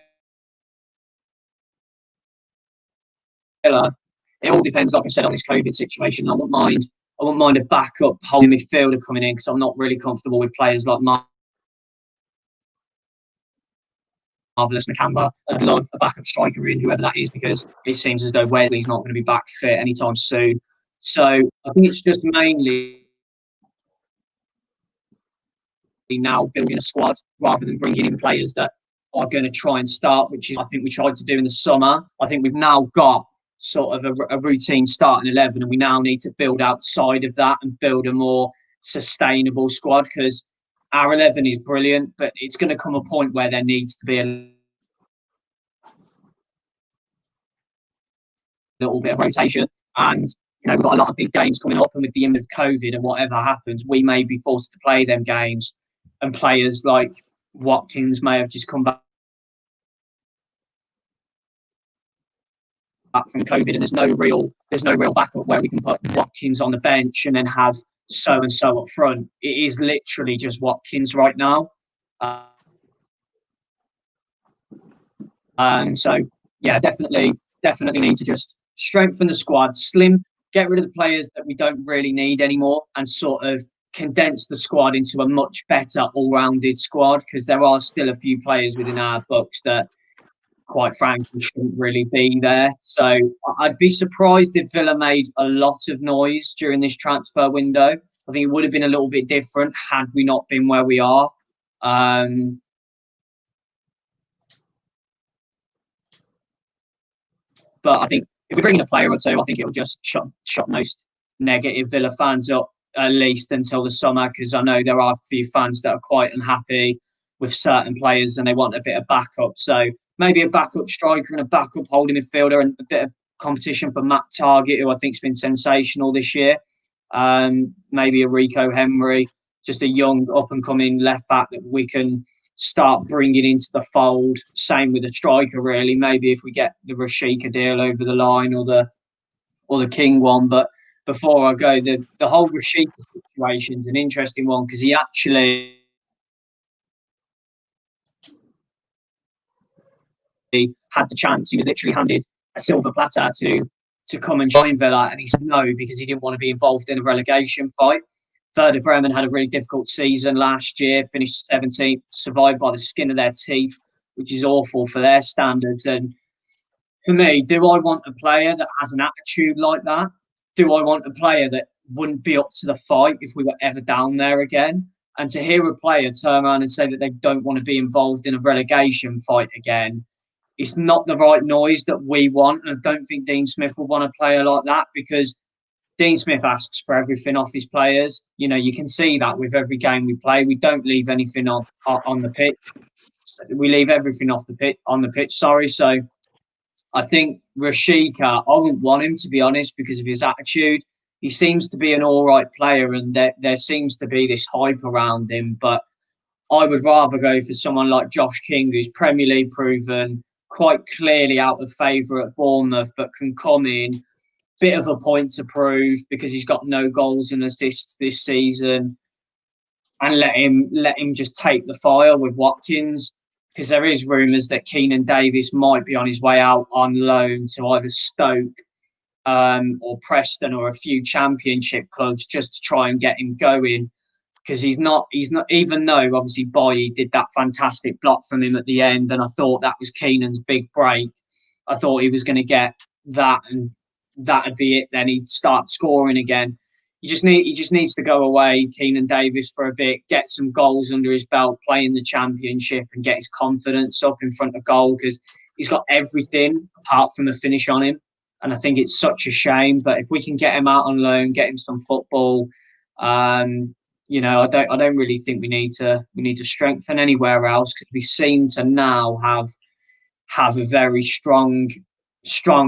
B: it all depends, like I said, on this COVID situation. I wouldn't mind a backup holding midfielder coming in, because I'm not really comfortable with players like Marvelous Nakamba. I'd love a backup striker in, whoever that is, because it seems as though Wesley's not going to be back fit anytime soon. So I think it's just mainly now building a squad rather than bringing in players that are going to try and start, which is I think we tried to do in the summer. I think we've now got sort of a routine starting 11, and we now need to build outside of that and build a more sustainable squad, because our 11 is brilliant, but it's going to come a point where there needs to be a little bit of rotation. And, you know, we've got a lot of big games coming up, and with the end of COVID and whatever happens, we may be forced to play them games, and players like Watkins may have just come back from COVID, and there's no real backup where we can put Watkins on the bench and then have so and so up front. It is literally just Watkins right now. So yeah, definitely need to just strengthen the squad, get rid of the players that we don't really need anymore, and sort of condense the squad into a much better all-rounded squad, because there are still a few players within our books that, quite frankly, shouldn't really be there. So I'd be surprised if Villa made a lot of noise during this transfer window. I think it would have been a little bit different had we not been where we are. But I think if we bring in a player or two, I think it will just shut most negative Villa fans up, at least until the summer, because I know there are a few fans that are quite unhappy with certain players, and they want a bit of backup. So maybe a backup striker and a backup holding midfielder, and a bit of competition for Matt Target, who I think's been sensational this year. Maybe a Rico Henry, just a young up and coming left back that we can start bringing into the fold. Same with the striker, really. Maybe if we get the Rashika deal over the line, or the King one. But before I go, the whole Rashika situation is an interesting one, because he actually had the chance. He was literally handed a silver platter to come and join Villa, and he said no because he didn't want to be involved in a relegation fight. Werder Bremen had a really difficult season last year, finished 17th, survived by the skin of their teeth, which is awful for their standards. And for me, do I want a player that has an attitude like that? Do I want a player that wouldn't be up to the fight if we were ever down there again? And to hear a player turn around and say that they don't want to be involved in a relegation fight again, it's not the right noise that we want. And I don't think Dean Smith will want a player like that, because Dean Smith asks for everything off his players. You know, you can see that with every game we play. We don't leave anything on the pitch. We leave everything off the pitch on the pitch. Sorry. So I think Rashika, I wouldn't want him, to be honest, because of his attitude. He seems to be an all right player, and there seems to be this hype around him. But I would rather go for someone like Josh King, who's Premier League proven, quite clearly out of favour at Bournemouth, but can come in, bit of a point to prove because he's got no goals and assists this season, and let him just take the fire with Watkins, because there is rumours that Keenan Davis might be on his way out on loan to either Stoke or Preston or a few Championship clubs, just to try and get him going. Because he's not, even though obviously Bailly did that fantastic block from him at the end, and I thought that was Keenan's big break. I thought he was going to get that, and that'd be it. Then he'd start scoring again. He just needs to go away, Keenan Davis, for a bit, get some goals under his belt, play in the Championship, and get his confidence up in front of goal, because he's got everything apart from a finish on him. And I think it's such a shame. But if we can get him out on loan, get him some football, I don't really think we need to strengthen anywhere else, because we seem to now have a very strong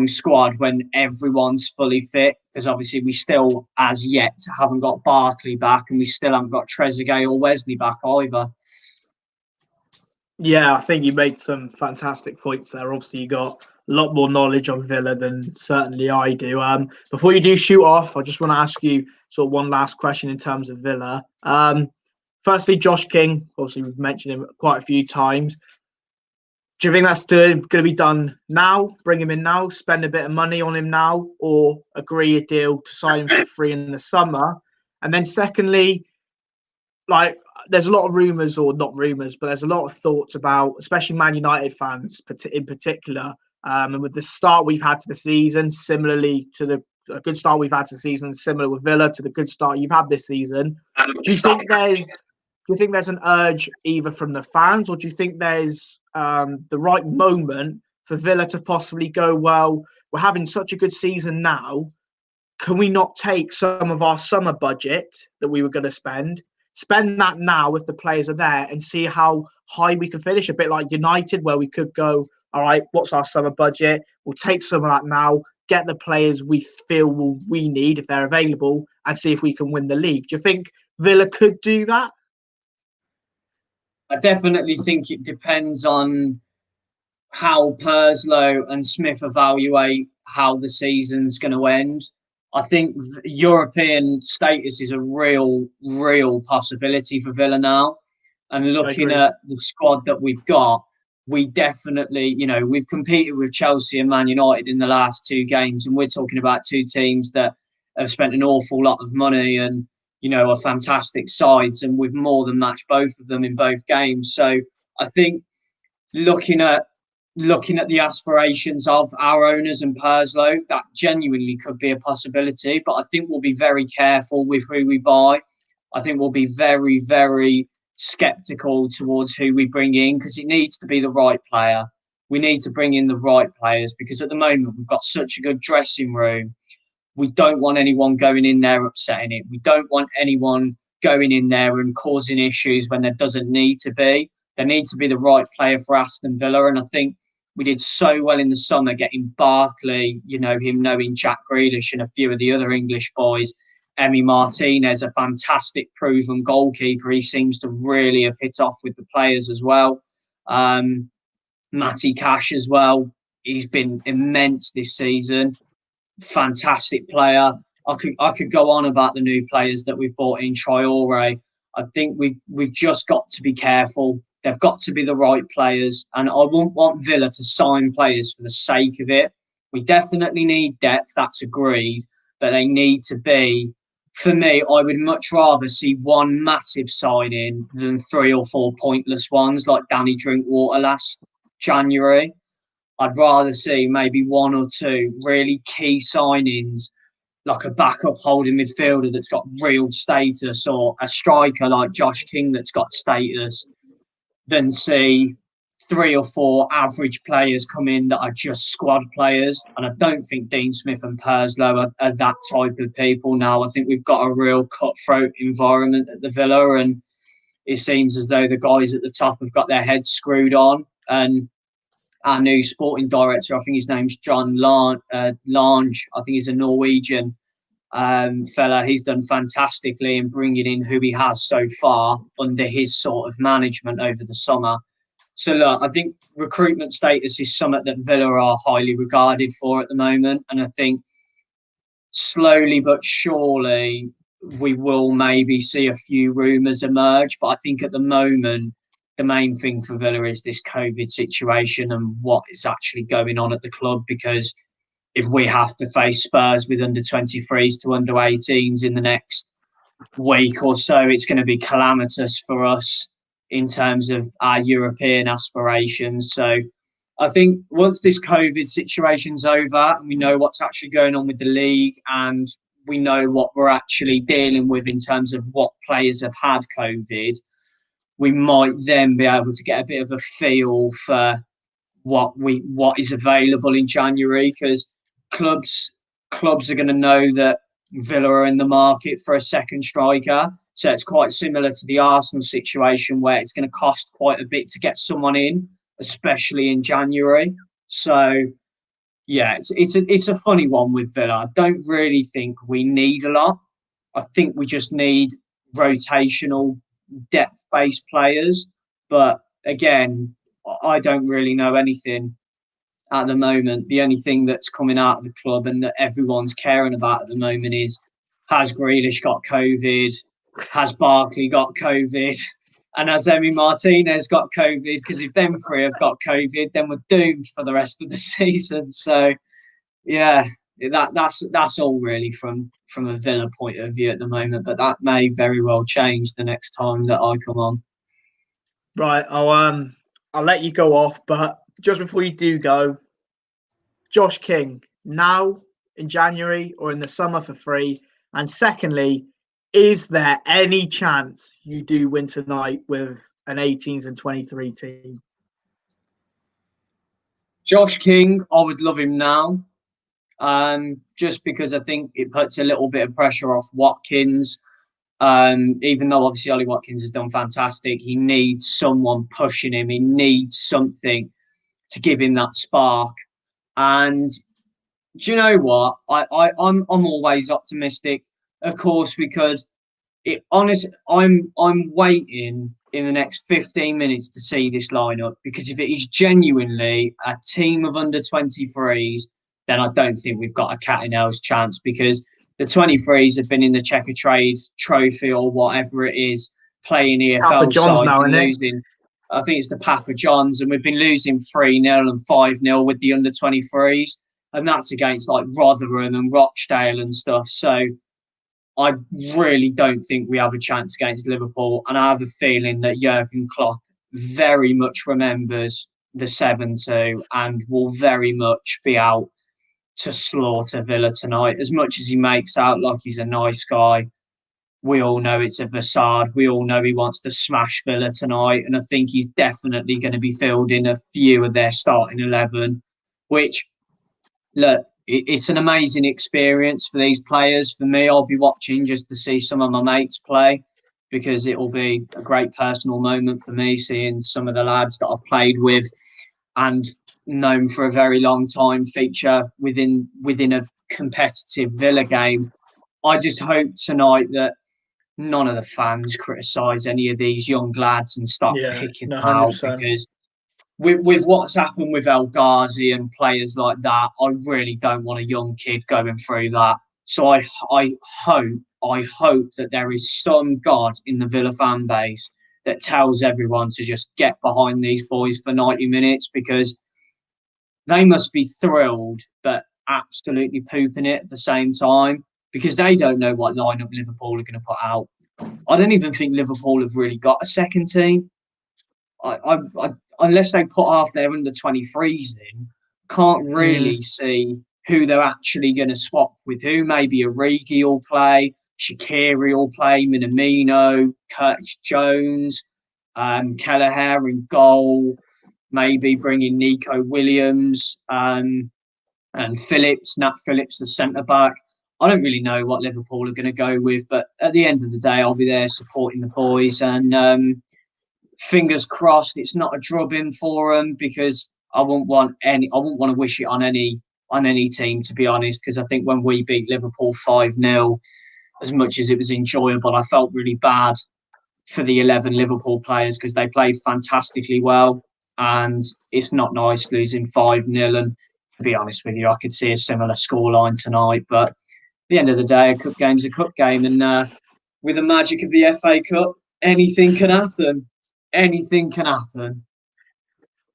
B: squad when everyone's fully fit. Because obviously we still, as yet, haven't got Barkley back, and we still haven't got Trezeguet or Wesley back either.
A: Yeah, I think you made some fantastic points there. Obviously, you got a lot more knowledge on Villa than certainly I do. Before you do shoot off, I just want to ask you sort of one last question in terms of Villa. Firstly, Josh King, obviously we've mentioned him quite a few times. Do you think that's going to be done now? Bring him in now, spend a bit of money on him now, or agree a deal to sign him for free in the summer? And then secondly, like, there's a lot of rumours, or not rumours, but there's a lot of thoughts about, especially Man United fans in particular, and with the start we've had to the season, similarly to the good start we've had to the season, similar with Villa to the good start you've had this season. Do you think there's an urge either from the fans, or do you think there's the right moment for Villa to possibly go, well, we're having such a good season now, can we not take some of our summer budget that we were going to spend that now if the players are there, and see how high we can finish? A bit like United, where we could go, all right, what's our summer budget? We'll take some of that now, get the players we feel we need if they're available, and see if we can win the league. Do you think Villa could do that?
B: I definitely think it depends on how Purslow and Smith evaluate how the season's going to end. I think European status is a real possibility for Villa now. And looking at the squad that we've got, we definitely, we've competed with Chelsea and Man United in the last two games, and we're talking about two teams that have spent an awful lot of money and, are fantastic sides, and we've more than matched both of them in both games. So I think looking at the aspirations of our owners and Purslow, that genuinely could be a possibility. But I think we'll be very careful with who we buy. I think we'll be very, very sceptical towards who we bring in, because it needs to be the right player. We need to bring in the right players, because at the moment we've got such a good dressing room. We don't want anyone going in there upsetting it. We don't want anyone going in there and causing issues when there doesn't need to be. They need to be the right player for Aston Villa. And I think we did so well in the summer getting Barkley, him knowing Jack Grealish and a few of the other English boys. Emi Martinez, a fantastic proven goalkeeper. He seems to really have hit off with the players as well. Matty Cash as well. He's been immense this season. Fantastic player. I could go on about the new players that we've brought in. Traore. I think we've just got to be careful. They've got to be the right players, and I won't want Villa to sign players for the sake of it. We definitely need depth. That's agreed, but they need to be. For me, I would much rather see one massive signing than 3 or 4 pointless ones like Danny Drinkwater last January. I'd rather see maybe 1 or 2 really key signings, like a backup holding midfielder that's got real status, or a striker like Josh King that's got status, than see 3 or 4 average players come in that are just squad players. And I don't think Dean Smith and Perslow are that type of people now. I think we've got a real cutthroat environment at the Villa, and it seems as though the guys at the top have got their heads screwed on. And our new sporting director, I think his name's John Lange. I think he's a Norwegian fella. He's done fantastically in bringing in who he has so far under his sort of management over the summer. So look, I think recruitment status is something that Villa are highly regarded for at the moment. And I think slowly but surely we will maybe see a few rumours emerge. But I think at the moment, the main thing for Villa is this COVID situation and what is actually going on at the club. Because if we have to face Spurs with under 23s to under 18s in the next week or so, it's going to be calamitous for us in terms of our European aspirations. So I think once this COVID situation's over and we know what's actually going on with the league and we know what we're actually dealing with in terms of what players have had COVID, we might then be able to get a bit of a feel for what is available in January, because clubs are going to know that Villa are in the market for a second striker. So it's quite similar to the Arsenal situation where it's going to cost quite a bit to get someone in, especially in January. So yeah, it's a funny one with Villa. I don't really think we need a lot. I think we just need rotational, depth-based players. But again, I don't really know anything at the moment. The only thing that's coming out of the club and that everyone's caring about at the moment is, has Grealish got COVID? Has Barkley got COVID? And has Emi Martinez got COVID? Because if them 3 have got COVID, then we're doomed for the rest of the season. So, yeah, that's all really from a Villa point of view at the moment. But that may very well change the next time that I come on.
A: Right, I'll let you go off, but just before you do go, Josh King, now in January or in the summer for free? And secondly, is there any chance you do win tonight with an 18s and 23 team?
B: Josh King, I would love him now. Just because I think it puts a little bit of pressure off Watkins. Even though obviously Ollie Watkins has done fantastic, he needs someone pushing him. He needs something to give him that spark. And do you know what? I'm always optimistic, of course, because I'm waiting in the next 15 minutes to see this lineup, because if it is genuinely a team of under 23s, then I don't think we've got a cat in hell's chance, because the 23s have been in the Checkatrade Trophy or whatever it is, playing EFL sides and losing. I think it's the Papa John's, and we've been losing 3-0 and 5-0 with the under 23s, and that's against like Rotherham and Rochdale and stuff. So I really don't think we have a chance against Liverpool, and I have a feeling that Jurgen Klopp very much remembers the 7-2 and will very much be out to slaughter Villa tonight. As much as he makes out like he's a nice guy, we all know it's a facade. We all know he wants to smash Villa tonight, and I think he's definitely going to be fielding a few of their starting 11, which, look, it's an amazing experience for these players. For me, I'll be watching just to see some of my mates play, because it will be a great personal moment for me seeing some of the lads that I've played with and known for a very long time feature within a competitive Villa game. I just hope tonight that none of the fans criticise any of these young lads and start
A: Yeah,
B: picking
A: no,
B: them out,
A: 100%.
B: because with what's happened with El Ghazi and players like that, I really don't want a young kid going through that. So I hope that there is some God in the Villa fan base that tells everyone to just get behind these boys for 90 minutes, because they must be thrilled but absolutely pooping it at the same time, because they don't know what lineup Liverpool are going to put out. I don't even think Liverpool have really got a second team. Unless they put half their under 23s in, can't really see who they're actually going to swap with who. Maybe Origi will play, Shaqiri will play, Minamino, Curtis Jones, Kelleher in goal, maybe bringing Nico Williams and Nat Phillips, the centre back. I don't really know what Liverpool are going to go with, but at the end of the day, I'll be there supporting the boys, and fingers crossed it's not a drubbing for them, because I wouldn't want to wish it on any team, to be honest, because I think when we beat Liverpool 5-0, as much as it was enjoyable, I felt really bad for the 11 Liverpool players because they played fantastically well, and it's not nice losing 5-0. And to be honest with you, I could see a similar scoreline tonight, but at the end of the day, a cup game's a cup game, and with the magic of the FA Cup, anything can happen. Anything can happen.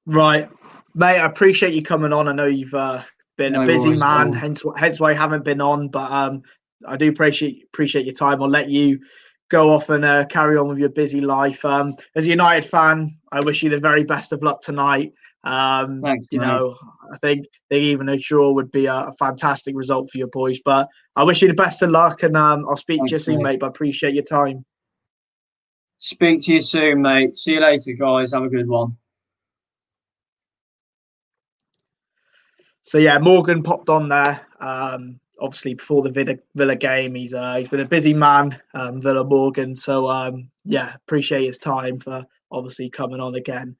A: Right, mate. I appreciate you coming on. I know you've been a
B: No
A: busy
B: worries at
A: man,
B: all.
A: hence why I haven't been on. But I do appreciate your time. I'll let you go off and carry on with your busy life. As a United fan, I wish you the very best of luck tonight.
B: Thanks,
A: You
B: mate.
A: know, I think even a draw would be a fantastic result for your boys. But I wish you the best of luck, and I'll speak to you
B: Thanks,
A: soon,
B: mate.
A: mate. But I appreciate your time.
B: Speak to you soon, mate. See you later, guys. Have a good one.
A: So yeah, Morgan popped on there. Obviously before the Villa game, he's been a busy man, Villa Morgan. So yeah, appreciate his time for obviously coming on again.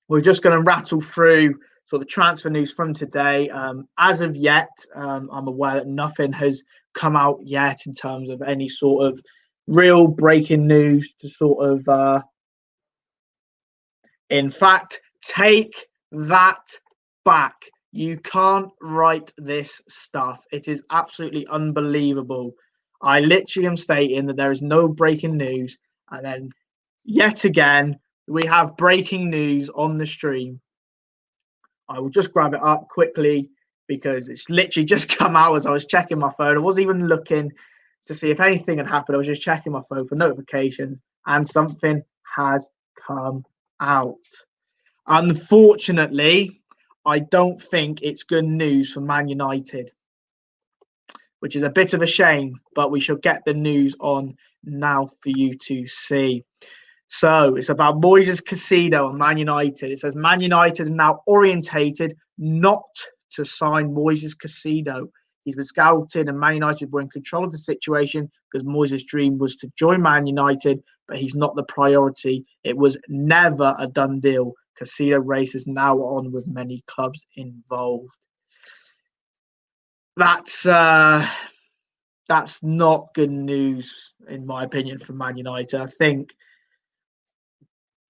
A: We're just going to rattle through sort of transfer news from today. As of yet, I'm aware that nothing has come out yet in terms of any sort of real breaking news to sort of. In fact, take that back. You can't write this stuff. It is absolutely unbelievable. I literally am stating that there is no breaking news, and then yet again we have breaking news on the stream. I will just grab it up quickly because it's literally just come out as I was checking my phone. I wasn't even looking to see if anything had happened. I was just checking my phone for notifications, and something has come out. Unfortunately, I don't think it's good news for Man United, which is a bit of a shame, but we shall get the news on now for you to see. So it's about Moises Caicedo and Man United. It says Man United is now orientated not to sign Moises Caicedo. He's been scouted, and Man United were in control of the situation because Moises' dream was to join Man United, but he's not the priority. It was never a done deal. Caicedo race is now on with many clubs involved. That's not good news, in my opinion, for Man United. I think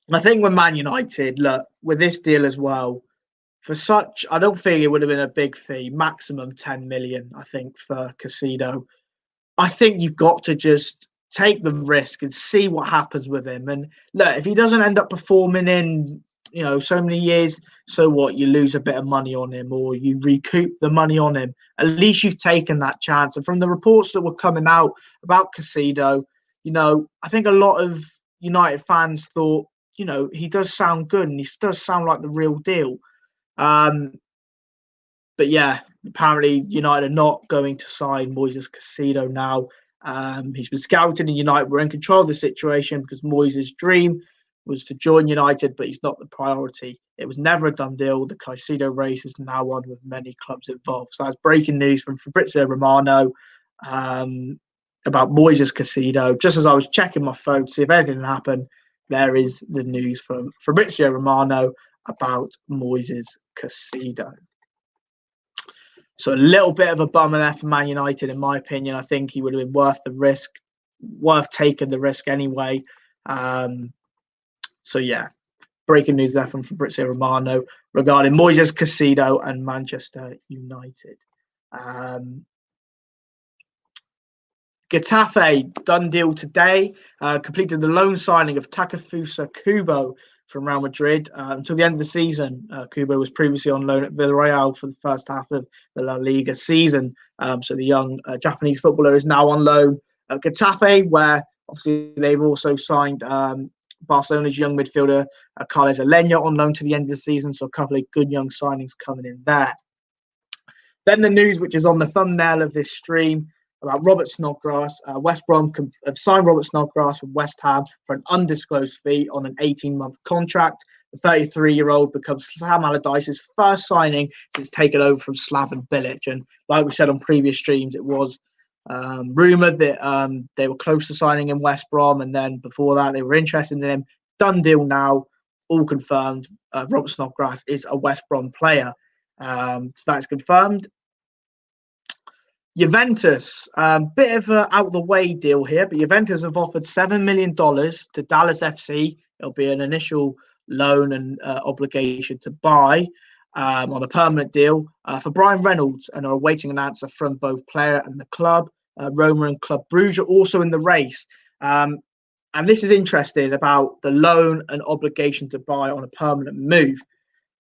A: with Man United, look, with this deal as well, I don't think it would have been a big fee, maximum 10 million, I think, for Caicedo. I think you've got to just take the risk and see what happens with him. And look, if he doesn't end up performing in, so many years, so what? You lose a bit of money on him, or you recoup the money on him. At least you've taken that chance. And from the reports that were coming out about Caicedo, I think a lot of United fans thought, he does sound good and he does sound like the real deal. But yeah, apparently United are not going to sign Moises Caicedo now. He's been scouted in United. We're in control of the situation because Moises' dream was to join United, but he's not the priority. It was never a done deal. The Caicedo race is now on with many clubs involved. So that's breaking news from Fabrizio Romano. about Moises Caicedo. Just as I was checking my phone to see if anything happened, there is the news from Fabrizio Romano about Moises Caicedo. So a little bit of a bummer there for Man United, in my opinion. I think he would have been worth the risk, worth taking the risk anyway. So yeah, breaking news there from Fabrizio Romano regarding Moises Caicedo and Manchester United. Getafe, done deal today, completed the loan signing of Takefusa Kubo from Real Madrid until the end of the season. Kubo was previously on loan at Villarreal for the first half of the La Liga season. So the young Japanese footballer is now on loan at Getafe, where obviously they've also signed Barcelona's young midfielder Carles Alenya on loan to the end of the season. So a couple of good young signings coming in there. Then the news, which is on the thumbnail of this stream, about Robert Snodgrass. West Brom have signed Robert Snodgrass from West Ham for an undisclosed fee on an 18-month contract. The 33-year-old becomes Sam Allardyce's first signing since taking over from Slaven Bilic. And like we said on previous streams, it was rumoured that they were close to signing in West Brom, and then before that they were interested in him. Done deal now, all confirmed. Robert Snodgrass is a West Brom player. So that's confirmed. Juventus, bit of an out of the way deal here, but Juventus have offered $7 million to Dallas FC. It'll be an initial loan and obligation to buy on a permanent deal for Brian Reynolds, and are awaiting an answer from both player and the club. Roma and Club Brugge are also in the race. And this is interesting about the loan and obligation to buy on a permanent move.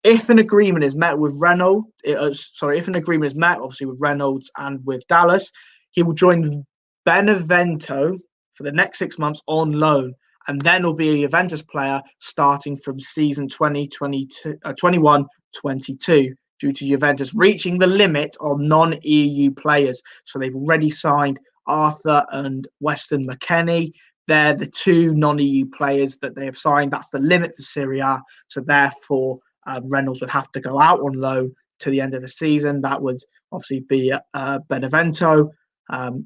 A: If an agreement is met with Reynolds, if an agreement is met, obviously with Reynolds and with Dallas, he will join Benevento for the next 6 months on loan, and then will be a Juventus player starting from season 21-22, due to Juventus reaching the limit of non-EU players. So they've already signed Arthur and Weston McKennie. They're the two non-EU players that they have signed. That's the limit for Serie A. So therefore, Reynolds would have to go out on loan to the end of the season. That would obviously be Benevento.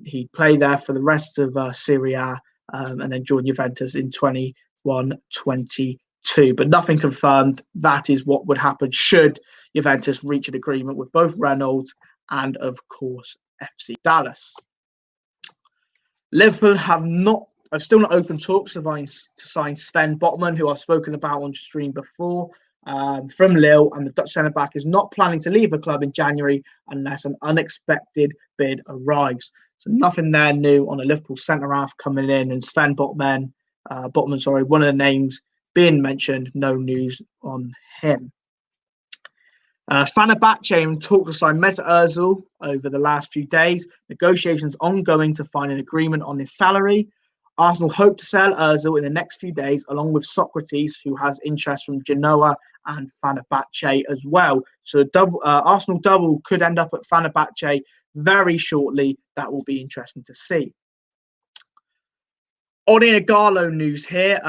A: He'd play there for the rest of Serie A, and then join Juventus in 21-22. But nothing confirmed. That is what would happen should Juventus reach an agreement with both Reynolds and, of course, FC Dallas. Liverpool have still not opened talks to sign Sven Botman, who I've spoken about on stream before. From Lille, and the Dutch centre-back is not planning to leave the club in January unless an unexpected bid arrives. So nothing there new on a Liverpool centre-half coming in, and Sven Botman, one of the names being mentioned, no news on him. Fenerbahce talked to sign Mesut Ozil over the last few days. Negotiations ongoing to find an agreement on his salary. Arsenal hope to sell Ozil in the next few days, along with Socrates, who has interest from Genoa and Fenerbahce as well. So Arsenal double could end up at Fenerbahce very shortly. That will be interesting to see. Odion Ighalo news here.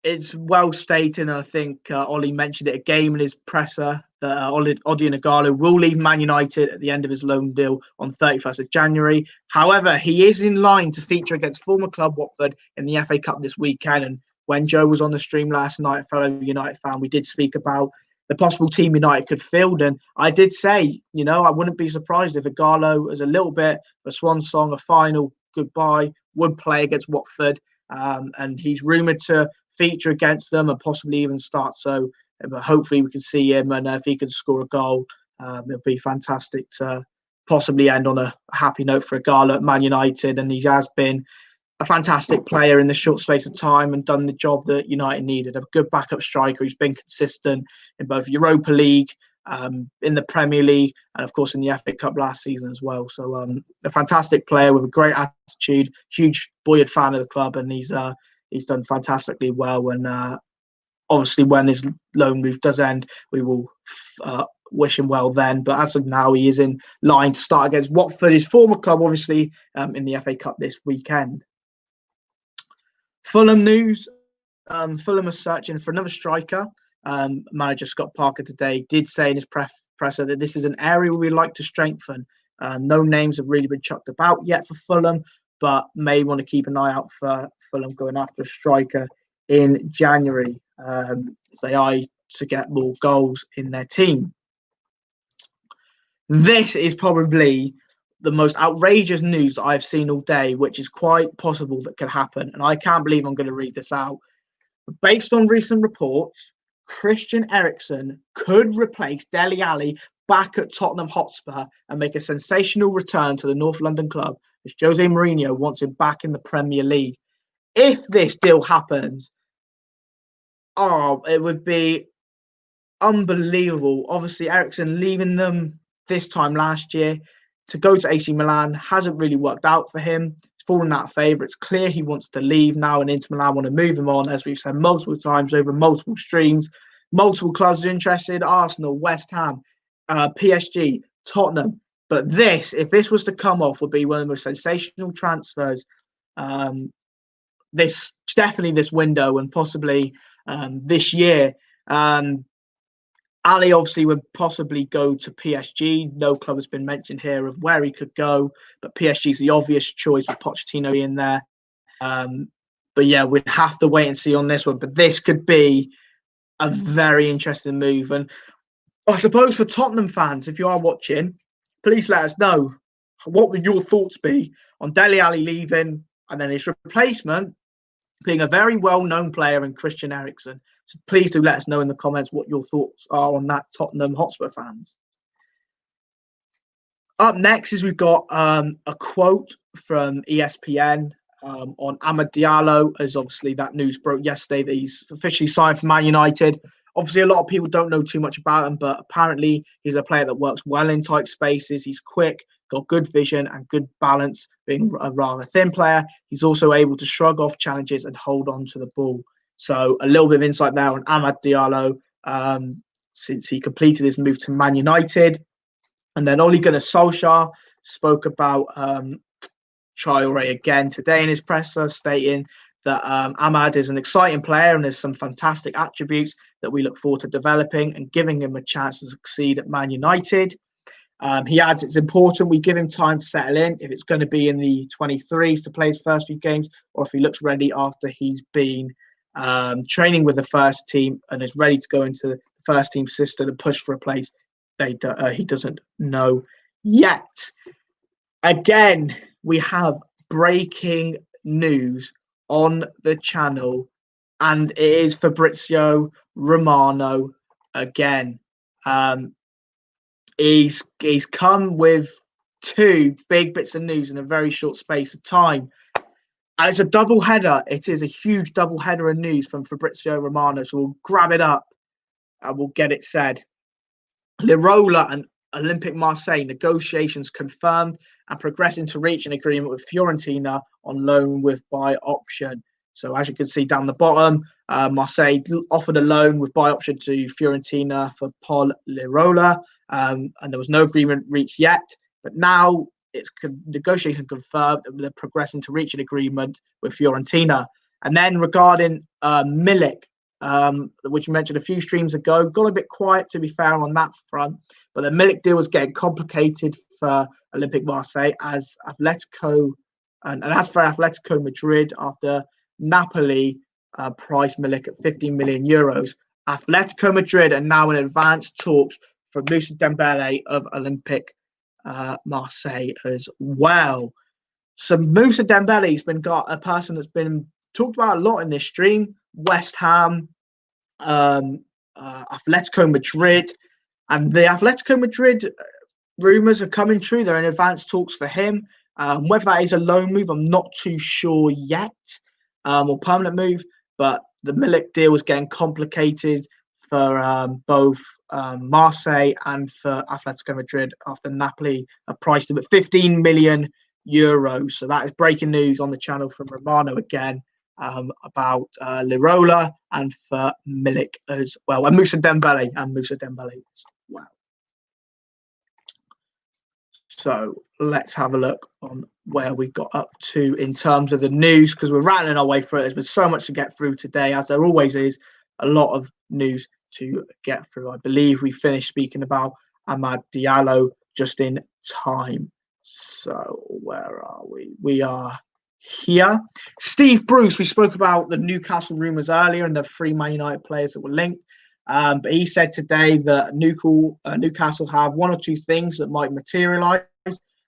A: It's well stated, and I think Ollie mentioned it again in his presser, that Odion Ighalo will leave Man United at the end of his loan deal on 31st of January. However, he is in line to feature against former club Watford in the FA Cup this weekend. And when Joe was on the stream last night, a fellow United fan, we did speak about the possible team United could field. And I did say, I wouldn't be surprised if Ighalo, as a little bit of a swan song, a final goodbye, would play against Watford. And he's rumoured to feature against them and possibly even start. So but hopefully we can see him, and if he can score a goal, it'll be fantastic to possibly end on a happy note for Ighalo at Man United. And he has been a fantastic player in the short space of time and done the job that United needed. A good backup striker who's been consistent in both Europa League, in the Premier League, and of course in the FA Cup last season as well. So a fantastic player with a great attitude, huge buoyant fan of the club, and he's done fantastically well. And obviously, when his loan move does end, we will wish him well then. But as of now, he is in line to start against Watford, his former club, obviously, in the FA Cup this weekend. Fulham news. Fulham are searching for another striker. Manager Scott Parker today did say in his presser that this is an area we'd like to strengthen. No names have really been chucked about yet for Fulham, but may want to keep an eye out for Fulham going after a striker in January, as they eye to get more goals in their team. This is probably the most outrageous news that I've seen all day, which is quite possible that could happen. And I can't believe I'm going to read this out. Based on recent reports, Christian Eriksen could replace Dele Alli back at Tottenham Hotspur and make a sensational return to the North London club, as Jose Mourinho wants him back in the Premier League. If this deal happens, it would be unbelievable. Obviously, Eriksen leaving them this time last year to go to AC Milan hasn't really worked out for him. He's fallen out of favour. It's clear he wants to leave now, and Inter Milan want to move him on, as we've said multiple times over multiple streams. Multiple clubs are interested: Arsenal, West Ham, PSG, Tottenham. But if this was to come off, would be one of the most sensational transfers. This window, and possibly this year. Ali obviously would possibly go to PSG. No club has been mentioned here of where he could go, but PSG is the obvious choice with Pochettino in there. But yeah, we'd have to wait and see on this one. But this could be a very interesting move. And I suppose for Tottenham fans, if you are watching, please let us know, what would your thoughts be on Dele Alli leaving and then his replacement being a very well-known player in Christian Eriksen? So please do let us know in the comments what your thoughts are on that, Tottenham Hotspur fans. Up next is we've got a quote from ESPN on Amad Diallo, as obviously that news broke yesterday that he's officially signed for Man United. Obviously, a lot of people don't know too much about him, but apparently he's a player that works well in tight spaces. He's quick, got good vision and good balance, being a rather thin player. He's also able to shrug off challenges and hold on to the ball. So a little bit of insight there on Amad Diallo since he completed his move to Man United. And then Ole Gunnar Solskjaer spoke about Traore again today in his presser, stating that Amad is an exciting player and there's some fantastic attributes that we look forward to developing and giving him a chance to succeed at Man United. He adds it's important we give him time to settle in, if it's going to be in the 23s to play his first few games, or if he looks ready after he's been training with the first team and is ready to go into the first team system and push for a place he doesn't know yet. Again, we have breaking news on the channel, and it is Fabrizio Romano again. He's come with two big bits of news in a very short space of time. And it's a double header. It is a huge double header of news from Fabrizio Romano. So we'll grab it up and we'll get it said. Lirola and Olympique Marseille negotiations confirmed and progressing to reach an agreement with Fiorentina on loan with buy option. So as you can see down the bottom, Marseille offered a loan with buy option to Fiorentina for Paul Lirola, and there was no agreement reached yet. But now it's negotiation confirmed, and they're progressing to reach an agreement with Fiorentina. And then regarding Milik, which you mentioned a few streams ago, got a bit quiet to be fair on that front, but the Milik deal was getting complicated for Olympique Marseille as Atletico, and as for Atletico Madrid, after Napoli priced Milik at 15 million euros, Atletico Madrid are now in advanced talks for Moussa Dembele of Olympique Marseille as well. So Moussa Dembele's got a person that's been talked about a lot in this stream: West Ham, Atletico Madrid, and the Atletico Madrid rumours are coming true. They're in advanced talks for him. Whether that is a loan move, I'm not too sure yet, or permanent move. But the Milik deal was getting complicated for both Marseille and for Atletico Madrid after Napoli priced him at 15 million euros. So that is breaking news on the channel from Romano again. About Lirola and for Milik as well, and Moussa Dembele as well. So let's have a look on where we got up to in terms of the news, because we're rattling our way through it. There's been so much to get through today, as there always is, a lot of news to get through. I believe we finished speaking about Amad Diallo just in time. So where are we? We are here. Steve Bruce, we spoke about the Newcastle rumours earlier and the 3 Man United players that were linked. But he said today that Newcastle have 1 or 2 things that might materialise.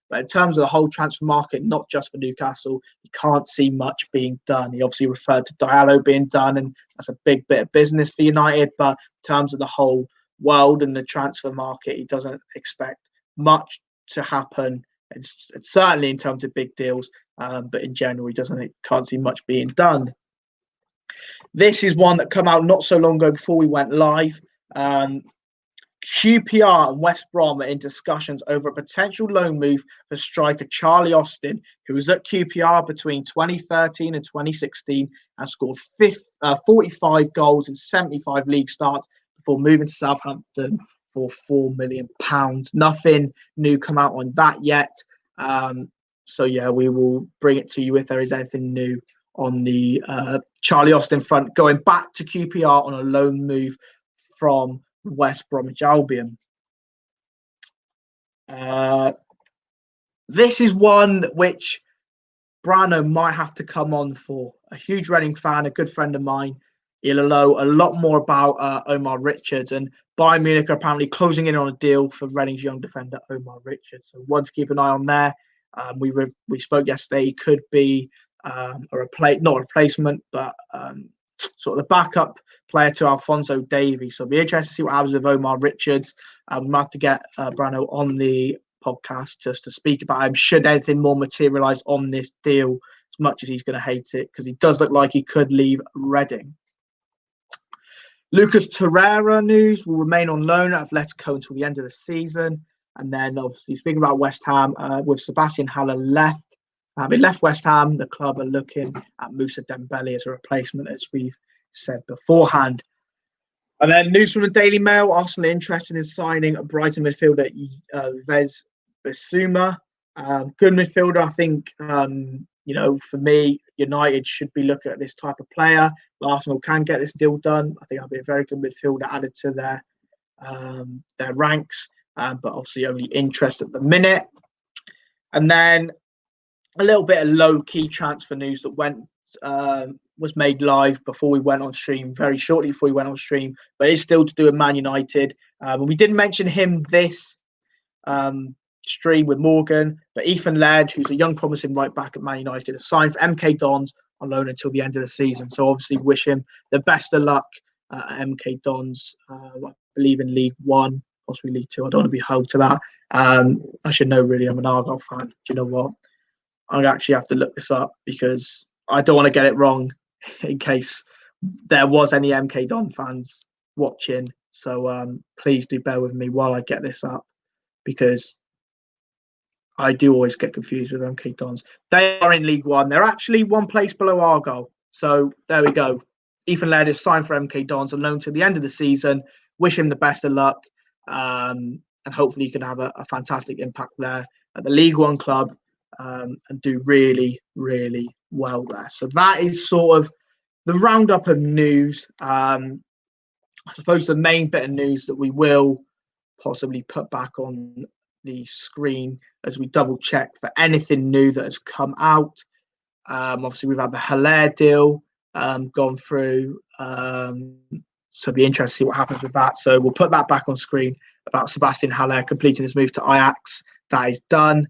A: But in terms of the whole transfer market, not just for Newcastle, you can't see much being done. He obviously referred to Diallo being done, and that's a big bit of business for United. But in terms of the whole world and the transfer market, he doesn't expect much to happen. It's certainly in terms of big deals, but in general, can't see much being done. This is one that came out not so long ago before we went live. QPR and West Brom are in discussions over a potential loan move for striker Charlie Austin, who was at QPR between 2013 and 2016 and scored 45 goals in 75 league starts before moving to Southampton for £4 million. Nothing new come out on that yet. So yeah, we will bring it to you if there is anything new on the Charlie Austin front, going back to QPR on a loan move from West Bromwich Albion. This is one which Brano might have to come on for. A huge Reading fan, a good friend of mine. He'll know a lot more about Omar Richards, and Bayern Munich are apparently closing in on a deal for Reading's young defender Omar Richards. So one to keep an eye on there. We spoke yesterday. He could be not a replacement, but sort of the backup player to Alphonso Davies. So it'll be interesting to see what happens with Omar Richards. We might have to get Brano on the podcast just to speak about him should anything more materialise on this deal, as much as he's going to hate it, because he does look like he could leave Reading. Lucas Torreira news will remain on loan at Atletico until the end of the season. And then obviously speaking about West Ham, with Sebastian Haller left West Ham, the club are looking at Moussa Dembele as a replacement, as we've said beforehand. And then news from the Daily Mail, Arsenal interested in signing a Brighton midfielder, Vez Bissouma. Good midfielder, I think, for me, United should be looking at this type of player. Arsenal can get this deal done. I think that'll be a very good midfielder added to their ranks, but obviously only interest at the minute. And then a little bit of low-key transfer news that was made live before we went on stream, very shortly before we went on stream, but it's still to do with Man United. We didn't mention him this stream with Morgan, but Ethan Laird, who's a young promising right back at Man United, has signed for MK Dons on loan until the end of the season. So obviously wish him the best of luck at MK Dons. I believe in League One, possibly League Two. I don't want to be held to that. I should know, really. I'm an Argyle fan. Do you know what? I actually have to look this up because I don't want to get it wrong in case there was any MK Don fans watching. So please do bear with me while I get this up, because I do always get confused with MK Dons. They are in League One. They're actually one place below Argyle. So there we go. Ethan Laird is signed for MK Dons on loan to the end of the season. Wish him the best of luck. And hopefully he can have a fantastic impact there at the League One club and do really, really well there. So that is sort of the roundup of news. I suppose the main bit of news that we will possibly put back on the screen as we double check for anything new that has come out. Obviously, we've had the Haller deal gone through. So it'll be interesting to see what happens with that. So we'll put that back on screen about Sebastian Haller completing his move to Ajax. That is done.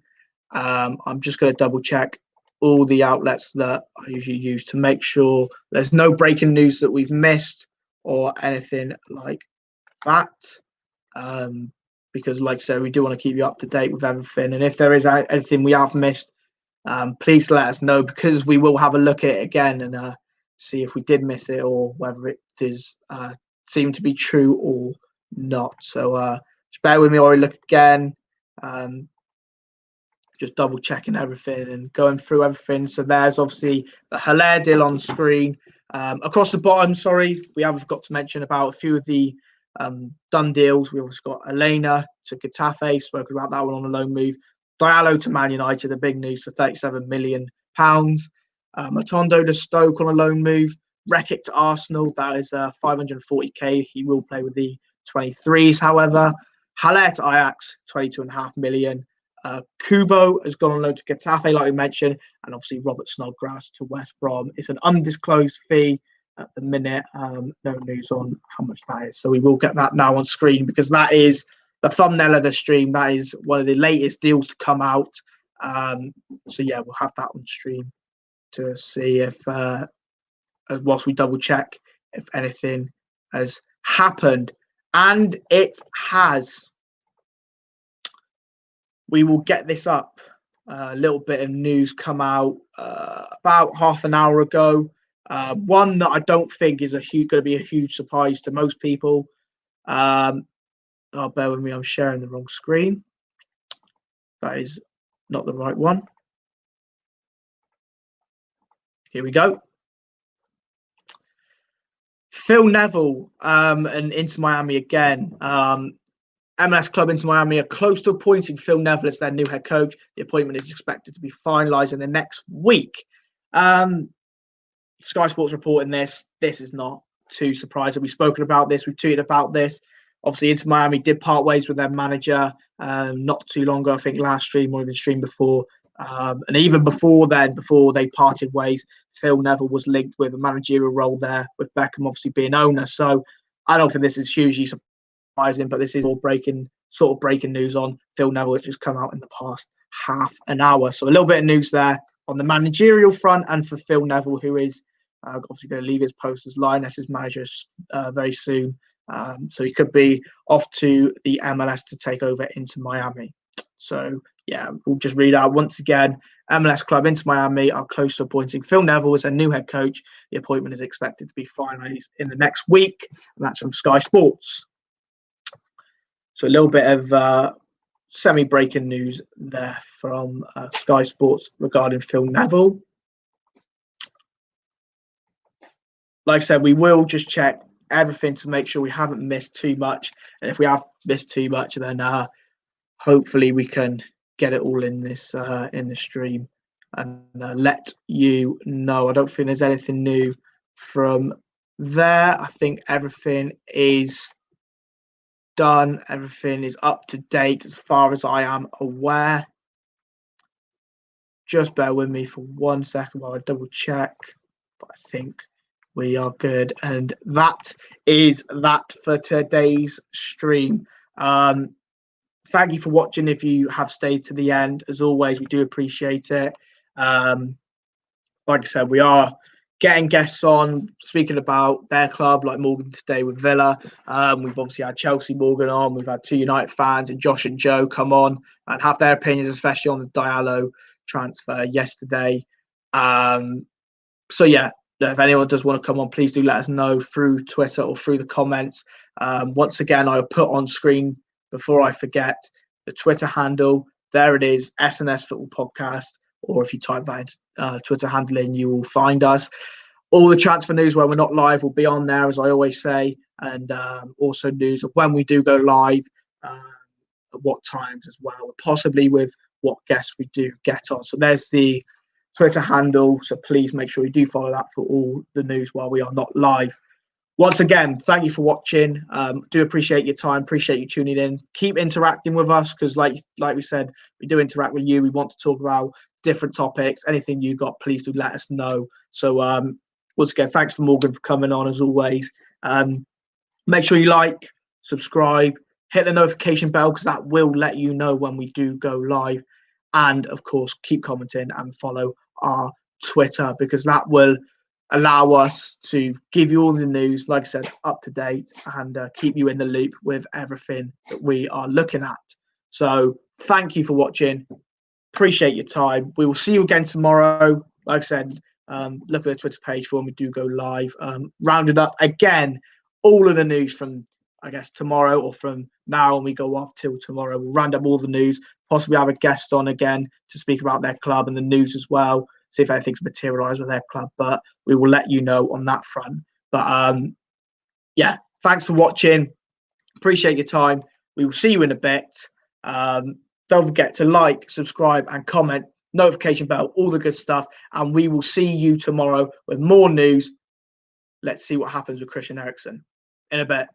A: I'm just going to double check all the outlets that I usually use to make sure there's no breaking news that we've missed or anything like that. Because like I said, we do want to keep you up to date with everything. And if there is anything we have missed, please let us know, because we will have a look at it again and see if we did miss it or whether it does seem to be true or not. So just bear with me while we look again. Just double checking everything and going through everything. So there's obviously the Haller deal on screen. Across the bottom, sorry, we have got to mention about a few of the done deals. We also got Elena to Getafe, spoken about that one on a loan move. Diallo to Man United, the big news for £37 million. Matondo to Stoke on a loan move. Rekik to Arsenal, that is 540k. He will play with the 23s, however. Haller to Ajax, 22.5 million. Kubo has gone on loan to Getafe, like we mentioned, and obviously Robert Snodgrass to West Brom. It's an undisclosed fee at the minute. No news on how much that is. So we will get that now on screen, because that is the thumbnail of the stream. That is one of the latest deals to come out. So yeah, we'll have that on stream to see if, whilst we double check if anything has happened. And it has. We will get this up. A little bit of news come out about half an hour ago. One that I don't think is going to be a huge surprise to most people. Oh, bear with me, I'm sharing the wrong screen. That is not the right one. Here we go. Phil Neville and Inter Miami again. MLS club Inter Miami are close to appointing Phil Neville as their new head coach. The appointment is expected to be finalised in the next week. Sky Sports reporting this. This is not too surprising. We've spoken about this. We've tweeted about this. Obviously, Inter Miami did part ways with their manager not too long ago. I think last stream or even stream before. And even before then, before they parted ways, Phil Neville was linked with a managerial role there, with Beckham obviously being owner. So I don't think this is hugely surprising, but this is all breaking news on Phil Neville, which has come out in the past half an hour. So a little bit of news there on the managerial front, and for Phil Neville, who is obviously going to leave his post as Lionesses manager very soon. So he could be off to the MLS to take over Inter Miami. So yeah, we'll just read out once again. MLS club Inter Miami are close to appointing Phil Neville as their new head coach. The appointment is expected to be finalised in the next week, and that's from Sky Sports. So a little bit of semi-breaking news there from Sky Sports regarding Phil Neville. Like I said, we will just check everything to make sure we haven't missed too much. And if we have missed too much, then hopefully we can get it all in this in the stream and let you know. I don't think there's anything new from there. I think everything is done. Everything is up to date as far as I am aware. Just bear with me for 1 second while I double check. But I think we are good. And that is that for today's stream. Thank you for watching. If you have stayed to the end, as always, we do appreciate it. Like I said, we are getting guests on, speaking about their club, like Morgan today with Villa. We've obviously had Chelsea Morgan on. We've had two United fans and Josh and Joe come on and have their opinions, especially on the Diallo transfer yesterday. So yeah, if anyone does want to come on, please do let us know through Twitter or through the comments. Once again, I'll put on screen, before I forget, the Twitter handle. There it is, SNS Football Podcast. Or if you type that Twitter handle in, you will find us. All the transfer news when we're not live will be on there, as I always say. And also news of when we do go live, at what times as well, possibly with what guests we do get on. So there's the Twitter handle. So please make sure you do follow that for all the news while we are not live. Once again, thank you for watching. Do appreciate your time. Appreciate you tuning in. Keep interacting with us, because like we said, we do interact with you. We want to talk about different topics. Anything you got, please do let us know. So once again, thanks for Morgan for coming on as always. Make sure you like, subscribe, hit the notification bell, because that will let you know when we do go live. And of course, keep commenting and follow our Twitter, because that will allow us to give you all the news, like I said, up to date, and keep you in the loop with everything that we are looking at. So thank you for watching. Appreciate your time. We will see you again tomorrow. Like I said, look at the Twitter page for when we do go live. Rounded up again all of the news from, I guess, tomorrow, or from now and we go off till tomorrow. We'll round up all the news, possibly have a guest on again to speak about their club and the news as well. See if anything's materialised with their club, but we will let you know on that front. But yeah, thanks for watching. Appreciate your time. We will see you in a bit. Don't forget to like, subscribe, and comment, notification bell, all the good stuff. And we will see you tomorrow with more news. Let's see what happens with Christian Eriksen in a bit.